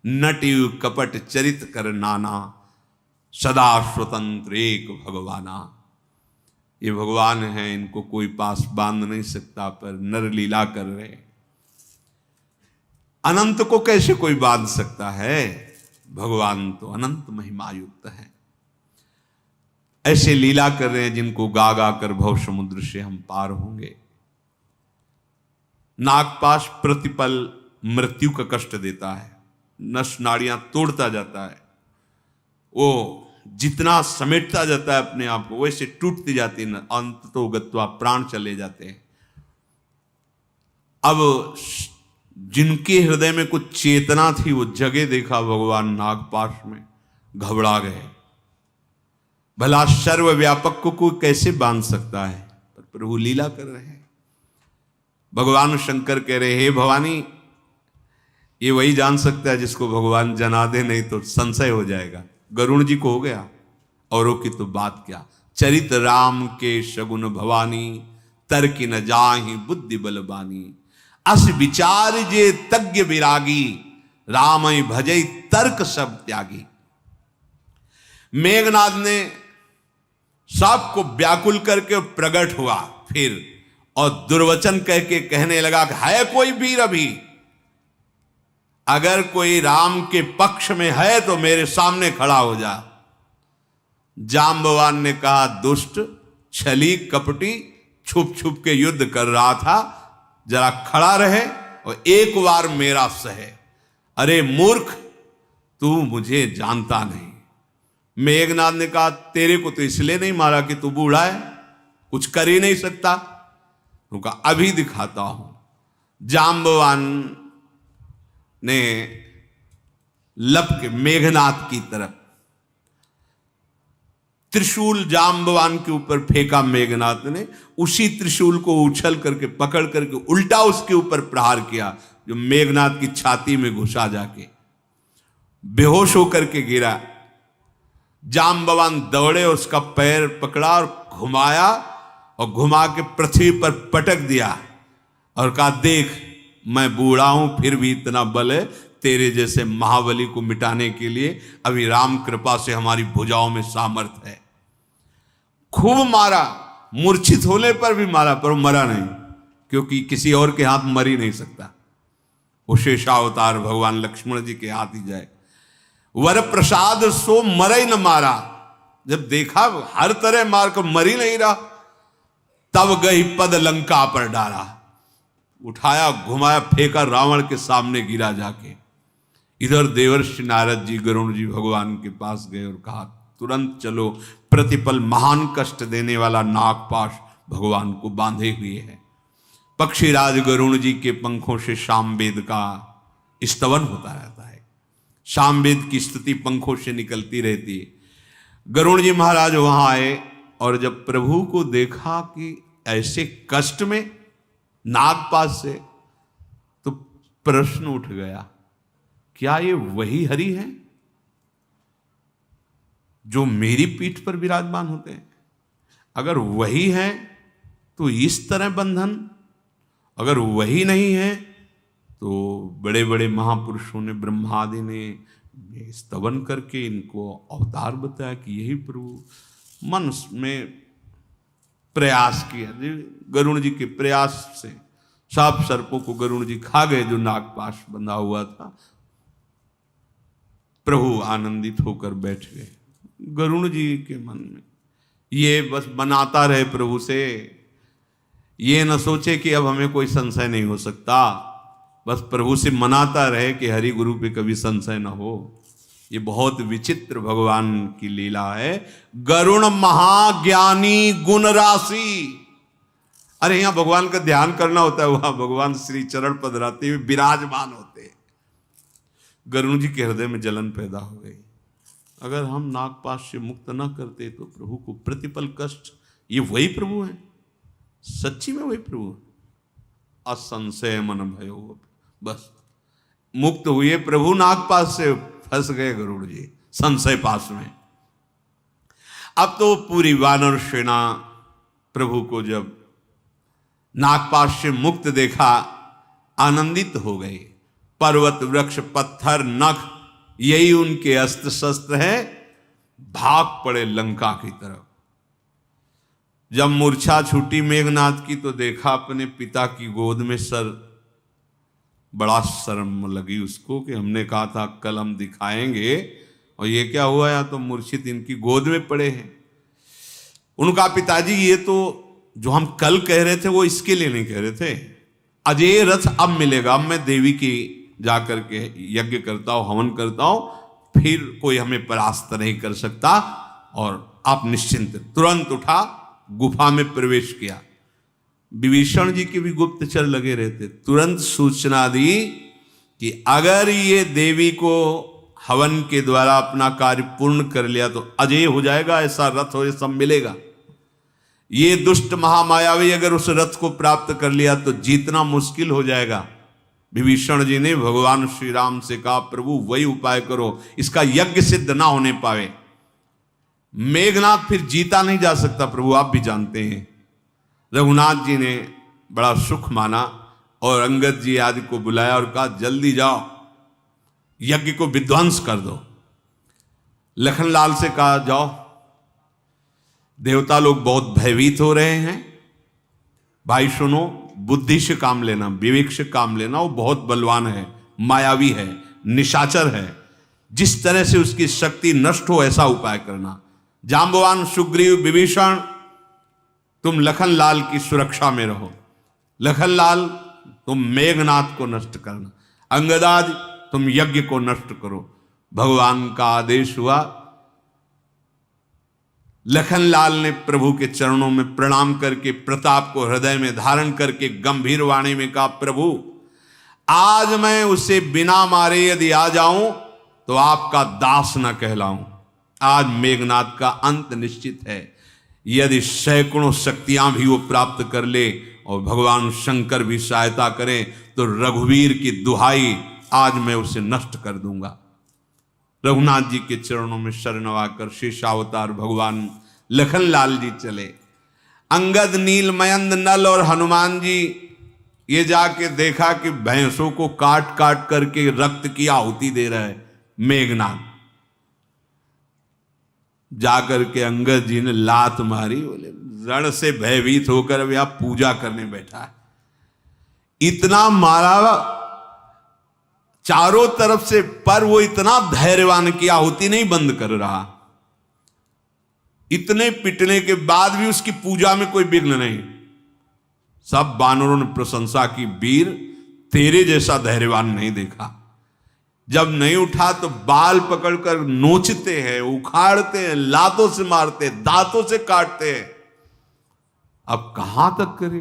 नटिव कपट चरित कर नाना, सदा स्वतंत्र एक भगवाना। ये भगवान हैं, इनको कोई पास बांध नहीं सकता, पर नर लीला कर रहे। अनंत को कैसे कोई बांध सकता है? भगवान तो अनंत महिमा युक्त है। ऐसे लीला कर रहे हैं जिनको गा गा कर भव समुद्र से हम पार होंगे। नागपाश प्रतिपल मृत्यु का कष्ट देता है, नस नाड़ियां तोड़ता जाता है, वो जितना समेटता जाता है अपने आप को वैसे टूटती जाती है, अंत तो गत्वा प्राण चले जाते हैं। अब जिनके हृदय में कुछ चेतना थी वो जगह देखा भगवान नागपाश में, घबरा गए। भला सर्वव्यापक को कोई कैसे बांध सकता है, पर प्रभु लीला कर रहे हैं। भगवान शंकर कह रहे, हे भवानी, ये वही जान सकता है जिसको भगवान जना दे, नहीं तो संशय हो जाएगा। गरुण जी को हो गया, औरों की तो बात क्या। चरित राम के शगुन भवानी, तर्क न जाहि बुद्धि बलबानी। अस विचार जे तज्ञ विरागी, राम भजई तर्क सब त्यागी। मेघनाद ने सबको व्याकुल करके प्रकट हुआ फिर, और दुर्वचन कह के कहने लगा कि है कोई वीर अभी, अगर कोई राम के पक्ष में है तो मेरे सामने खड़ा हो जा। जाम्बवान ने कहा, दुष्ट छली कपटी छुप छुप के युद्ध कर रहा था, जरा खड़ा रहे और एक बार मेरा सहे। अरे मूर्ख, तू मुझे जानता नहीं। मेघनाथ ने कहा, तेरे को तो इसलिए नहीं मारा कि तू बूढ़ा है, कुछ कर ही नहीं सकता। उनका अभी दिखाता हूं। जाम्बवान ने लप के मेघनाथ की तरफ त्रिशूल जाम्बवान के ऊपर फेंका। मेघनाथ ने उसी त्रिशूल को उछल करके पकड़ करके उल्टा उसके ऊपर प्रहार किया, जो मेघनाथ की छाती में घुसा, जाके बेहोश होकर के गिरा। जाम्बवान दौड़े, उसका पैर पकड़ा और घुमाया, और घुमा के पृथ्वी पर पटक दिया और कहा, देख मैं बूढ़ा हूं फिर भी इतना बल है, तेरे जैसे महाबली को मिटाने के लिए अभी राम कृपा से हमारी भुजाओं में सामर्थ्य है। खूब मारा, मूर्छित होने पर भी मारा, पर वो मरा नहीं, क्योंकि किसी और के हाथ मर ही नहीं सकता। वो शेषावतार भगवान लक्ष्मण जी के हाथ ही जाए। वर प्रसाद सो मरे न मारा, जब देखा हर तरह मार कर मर ही नहीं रहा, तब गई पद लंका पर डाला। उठाया, घुमाया, फेंका, रावण के सामने गिरा जाके। इधर देवर्षि नारद जी गरुण जी भगवान के पास गए और कहा, तुरंत चलो, प्रतिपल महान कष्ट देने वाला नागपाश भगवान को बांधे हुए है। पक्षीराज गरुण जी के पंखों से सामवेद का स्तवन होता रहता है, सामवेद की स्तुति पंखों से निकलती रहती है। गरुण जी महाराज वहां आए और जब प्रभु को देखा कि ऐसे कष्ट में नागपाश से, तो प्रश्न उठ गया, क्या ये वही हरि हैं जो मेरी पीठ पर विराजमान होते हैं? अगर वही हैं तो इस तरह बंधन, अगर वही नहीं है तो बड़े बड़े महापुरुषों ने, ब्रह्मादि ने स्तवन करके इनको अवतार बताया कि यही प्रभु। मन में प्रयास किया, गरुण जी के प्रयास से सब सर्पों को गरुण जी खा गए जो नागपाश बंधा हुआ था। प्रभु आनंदित होकर बैठ गए। गरुण जी के मन में ये बस बनाता रहे प्रभु से, ये न सोचे कि अब हमें कोई संशय नहीं हो सकता, बस प्रभु से मनाता रहे कि हरि गुरु पे कभी संशय न हो। ये बहुत विचित्र भगवान की लीला है। गरुण महाज्ञानी गुण राशि। अरे यहां भगवान का ध्यान करना होता है, वहां भगवान श्री चरण पधराते हुए विराजमान होते हैं। गरुण जी के हृदय में जलन पैदा हो गई। अगर हम नागपाश से मुक्त न करते तो प्रभु को प्रतिपल कष्ट, ये वही प्रभु हैं, सच्ची में वही प्रभु है। असंशय मन भयो, बस मुक्त हुए प्रभु नागपाश से, फंस गए गरुड़ जी संशय पास में। अब तो पूरी वानर सेना प्रभु को जब नागपाश से मुक्त देखा आनंदित हो गई। पर्वत वृक्ष पत्थर नख यही उनके अस्त्र शस्त्र है, भाग पड़े लंका की तरफ। जब मूर्छा छूटी मेघनाथ की तो देखा अपने पिता की गोद में सर, बड़ा शर्म लगी उसको कि हमने कहा था कल हम दिखाएंगे और ये क्या हुआ, या तो मूर्छित इनकी गोद में पड़े हैं। उनका पिताजी, ये तो जो हम कल कह रहे थे वो इसके लिए नहीं कह रहे थे, अजय रथ अब मिलेगा, अब मैं देवी की जाकर के यज्ञ करता हूं, हवन करता हूं, फिर कोई हमें परास्त नहीं कर सकता, और आप निश्चिंत। तुरंत उठा, गुफा में प्रवेश किया। विभीषण जी के भी गुप्तचर लगे रहते, तुरंत सूचना दी कि अगर ये देवी को हवन के द्वारा अपना कार्य पूर्ण कर लिया तो अजय हो जाएगा, ऐसा रथ हो, ये सब मिलेगा। ये दुष्ट महामायावी अगर उस रथ को प्राप्त कर लिया तो जीतना मुश्किल हो जाएगा। विभीषण जी ने भगवान श्री राम से कहा, प्रभु वही उपाय करो, इसका यज्ञ सिद्ध ना होने पावे। मेघनाथ फिर जीता नहीं जा सकता, प्रभु आप भी जानते हैं। रघुनाथ जी ने बड़ा सुख माना और अंगद जी आदि को बुलाया और कहा, जल्दी जाओ यज्ञ को विध्वंस कर दो। लखनलाल से कहा, जाओ, देवता लोग बहुत भयभीत हो रहे हैं, भाई सुनो, बुद्धि से काम लेना, विवेक से काम लेना। वो बहुत बलवान है, मायावी है, निशाचर है, जिस तरह से उसकी शक्ति नष्ट हो ऐसा उपाय करना। जाम्बवान, सुग्रीव, विभीषण, तुम लखनलाल की सुरक्षा में रहो। लखनलाल तुम मेघनाथ को नष्ट करना, अंगदाद तुम यज्ञ को नष्ट करो। भगवान का आदेश हुआ। लखनलाल ने प्रभु के चरणों में प्रणाम करके प्रताप को हृदय में धारण करके गंभीर वाणी में कहा, प्रभु आज मैं उसे बिना मारे यदि आ जाऊं तो आपका दास न कहलाऊं। आज मेघनाथ का अंत निश्चित है। यदि सैकड़ों शक्तियां भी वो प्राप्त कर ले और भगवान शंकर भी सहायता करें तो रघुवीर की दुहाई, आज मैं उसे नष्ट कर दूंगा। रघुनाथ जी के चरणों में शरणवाकर शेषावतार भगवान लखनलाल जी चले। अंगद, नीलमयंद, नल और हनुमान जी ये जाके देखा कि भैंसों को काट काट करके रक्त की आहुति दे रहा है मेघनाथ। जाकर के अंगद जी ने लात मारी, बोले रण से भयभीत होकर अब यहां पूजा करने बैठा है। इतना मारा चारों तरफ से, पर वो इतना धैर्यवान की आहुति नहीं बंद कर रहा। इतने पिटने के बाद भी उसकी पूजा में कोई विघ्न नहीं। सब बानरों ने प्रशंसा की, वीर तेरे जैसा धैर्यवान नहीं देखा। जब नहीं उठा तो बाल पकड़कर नोचते हैं, उखाड़ते हैं, लातों से मारते, दांतों से काटते हैं। अब कहां तक करे?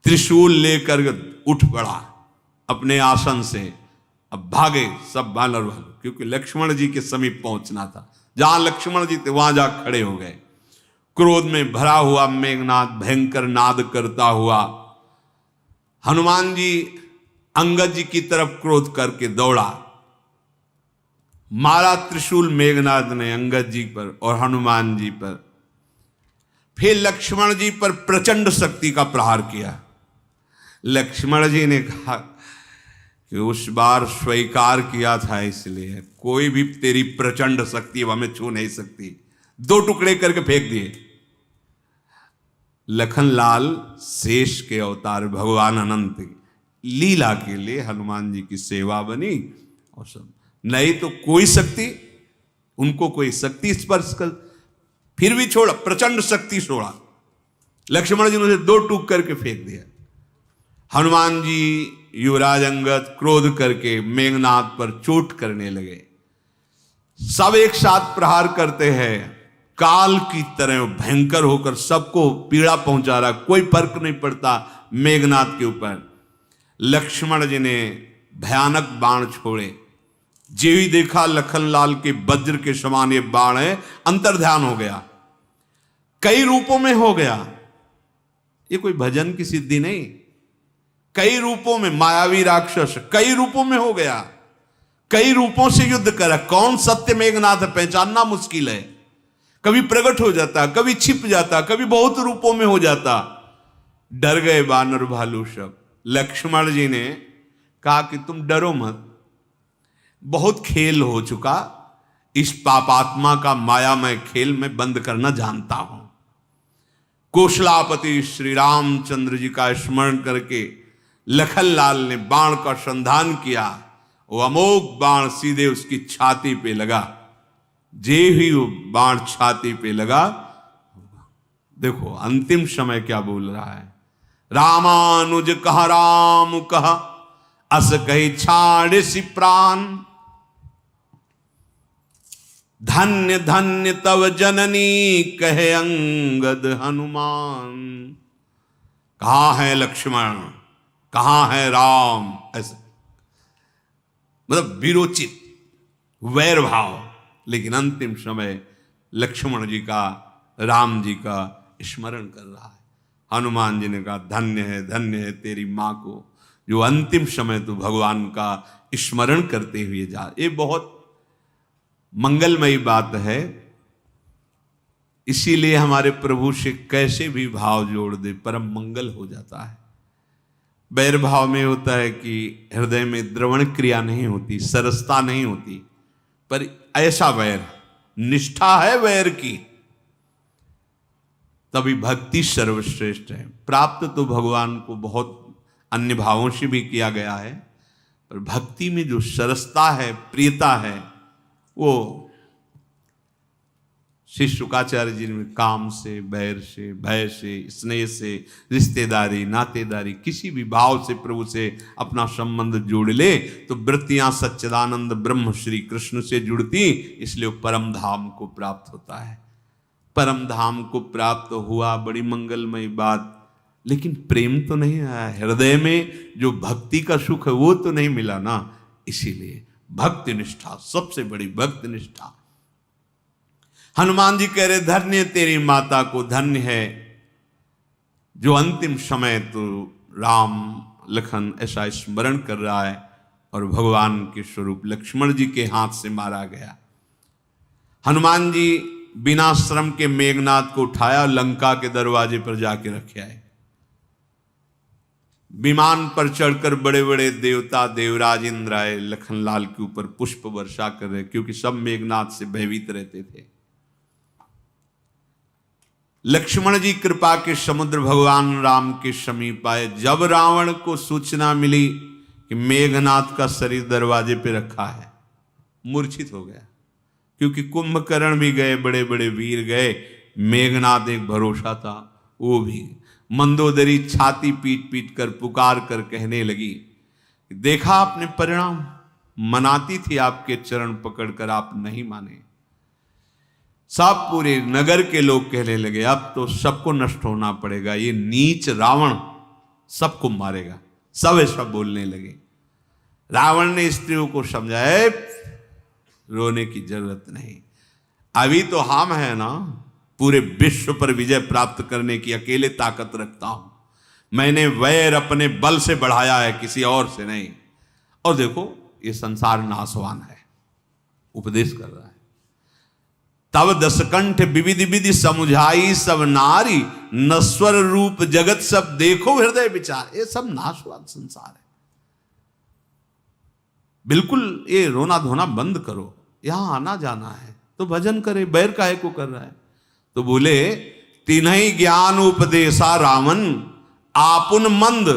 त्रिशूल लेकर उठ पड़ा अपने आसन से। अब भागे सब बानर वाले, क्योंकि लक्ष्मण जी के समीप पहुंचना था। जहां लक्ष्मण जी थे वहां जा खड़े हो गए। क्रोध में भरा हुआ मेघनाथ भयंकर नाद करता हुआ हनुमान जी अंगद जी की तरफ क्रोध करके दौड़ा। मारा त्रिशूल मेघनाथ ने अंगद जी पर और हनुमान जी पर। फिर लक्ष्मण जी पर प्रचंड शक्ति का प्रहार किया। लक्ष्मण जी ने कहा कि उस बार स्वीकार किया था, इसलिए कोई भी तेरी प्रचंड शक्ति अब हमें छू नहीं सकती। दो टुकड़े करके फेंक दिए। लखनलाल शेष के अवतार भगवान अनंत लीला के लिए हनुमान जी की सेवा बनी और सब। नहीं तो कोई शक्ति, उनको कोई शक्ति स्पर्श कर, फिर भी छोड़ा, प्रचंड शक्ति छोड़ा। लक्ष्मण जी ने उसे दो टूक करके फेंक दिया। हनुमान जी युवराज अंगद क्रोध करके मेघनाथ पर चोट करने लगे। सब एक साथ प्रहार करते हैं, काल की तरह भयंकर होकर सबको पीड़ा पहुंचा रहा, कोई फर्क नहीं पड़ता मेघनाथ के ऊपर। लक्ष्मण जी ने भयानक बाण छोड़े। जो ही देखा लखनलाल के वज्र के समान ये बाण है, अंतर्ध्यान हो गया, कई रूपों में हो गया। ये कोई भजन की सिद्धि नहीं, कई रूपों में मायावी राक्षस कई रूपों में हो गया, कई रूपों से युद्ध करा। कौन सत्य मेघनाथ है पहचानना मुश्किल है। कभी प्रकट हो जाता, कभी छिप जाता, कभी बहुत रूपों में हो जाता। डर गए बानर भालू सब। लक्ष्मण जी ने कहा कि तुम डरो मत, बहुत खेल हो चुका, इस पापात्मा का मायामय खेल मैं बंद करना जानता हूं। कौशलापति श्री रामचंद्र जी का स्मरण करके लखनलाल ने बाण का संधान किया। वो अमोघ बाण सीधे उसकी छाती पे लगा। जे ही वो बाण छाती पे लगा, देखो अंतिम समय क्या बोल रहा है। रामानुज कहा राम कहा, अस कही छाड़ सी प्राण। धन्य धन्य तव जननी कहे अंगद हनुमान। कहाँ है लक्ष्मण, कहाँ है राम, ऐसा मतलब विरोचित वैर भाव। लेकिन अंतिम समय लक्ष्मण जी का, राम जी का स्मरण कर रहा है। हनुमान जी ने कहा धन्य है तेरी माँ को जो अंतिम समय तो भगवान का स्मरण करते हुए जा। ये बहुत मंगलमयी बात है। इसीलिए हमारे प्रभु से कैसे भी भाव जोड़ दे परम मंगल हो जाता है। वैर भाव में होता है कि हृदय में द्रवण क्रिया नहीं होती, सरसता नहीं होती, पर ऐसा वैर, निष्ठा है वैर की, तभी भक्ति सर्वश्रेष्ठ है। प्राप्त तो भगवान को बहुत अन्य भावों से भी किया गया है, पर भक्ति में जो सरसता है, प्रियता है, वो श्री शुकाचार्य जी ने काम से, बैर से, भय से, स्नेह से, रिश्तेदारी, नातेदारी, किसी भी भाव से प्रभु से अपना संबंध जोड़ ले तो वृत्तियां सच्चिदानंद ब्रह्म श्री कृष्ण से जुड़ती, इसलिए परम धाम को प्राप्त होता है। परम धाम को प्राप्त हुआ, बड़ी मंगलमयी बात, लेकिन प्रेम तो नहीं आया हृदय में, जो भक्ति का सुख है वो तो नहीं मिला ना। इसीलिए भक्ति निष्ठा, सबसे बड़ी भक्ति निष्ठा। हनुमान जी कह रहे धन्य तेरी माता को, धन्य है जो अंतिम समय तो राम लखन ऐसा स्मरण कर रहा है और भगवान के स्वरूप लक्ष्मण जी के हाथ से मारा गया। हनुमान जी बिना श्रम के मेघनाद को उठाया, लंका के दरवाजे पर जाके रखे आए। विमान पर चढ़कर बड़े बड़े देवता देवराज इंद्र आए, लखनलाल के ऊपर पुष्प वर्षा कर रहे, क्योंकि सब मेघनाद से भयभीत रहते थे। लक्ष्मण जी कृपा के समुद्र भगवान राम के समीप आए। जब रावण को सूचना मिली कि मेघनाद का शरीर दरवाजे पे रखा है, मूर्छित हो गया, क्योंकि कुंभकर्ण भी गए, बड़े बड़े वीर गए, मेघनाद एक भरोसा था, वो भी। मंदोदरी छाती पीट पीट कर पुकार कर कहने लगी, देखा आपने परिणाम, मनाती थी आपके चरण पकड़कर, आप नहीं माने। सब पूरे नगर के लोग कहने लगे अब तो सबको नष्ट होना पड़ेगा, ये नीच रावण सबको मारेगा। सब ऐसा बोलने लगे। रावण ने स्त्रियों को समझाया रोने की जरूरत नहीं, अभी तो हम है ना, पूरे विश्व पर विजय प्राप्त करने की अकेले ताकत रखता हूं। मैंने वैर अपने बल से बढ़ाया है, किसी और से नहीं। और देखो ये संसार नाशवान है, उपदेश कर रहा है। तब दसकंठ विविध विधि समुझाई सब नारी, नश्वर रूप जगत सब देखो हृदय विचार। ये सब नाशवान संसार है, बिल्कुल ये रोना धोना बंद करो, यहां आना जाना है तो भजन करे, बैर काहे को कर रहा है। तो बोले तिन्हि ज्ञान उपदेशा रावण, आपुन मंद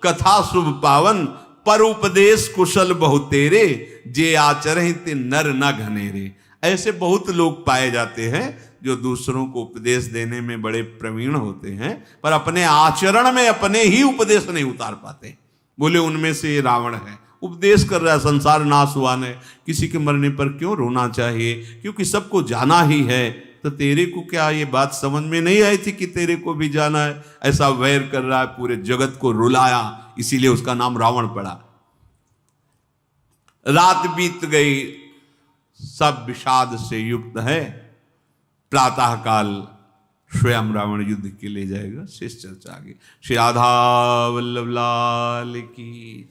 कथा शुभ पावन, पर उपदेश कुशल बहुतेरे, जे आचरहि ते नर न घनेरे। ऐसे बहुत लोग पाए जाते हैं जो दूसरों को उपदेश देने में बड़े प्रवीण होते हैं, पर अपने आचरण में अपने ही उपदेश नहीं उतार पाते। बोले उनमें से रावण है, उपदेश कर रहा है संसार नाशवान है, किसी के मरने पर क्यों रोना चाहिए, क्योंकि सबको जाना ही है। तो तेरे को क्या ये बात समझ में नहीं आई थी कि तेरे को भी जाना है? ऐसा वैर कर रहा है, पूरे जगत को रुलाया, इसीलिए उसका नाम रावण पड़ा। रात बीत गई, सब विषाद से युक्त है। प्रातः काल स्वयं रावण युद्ध के ले जाएगा। शेष चर्चा आगे। श्री राधा वल्लभ लाल की।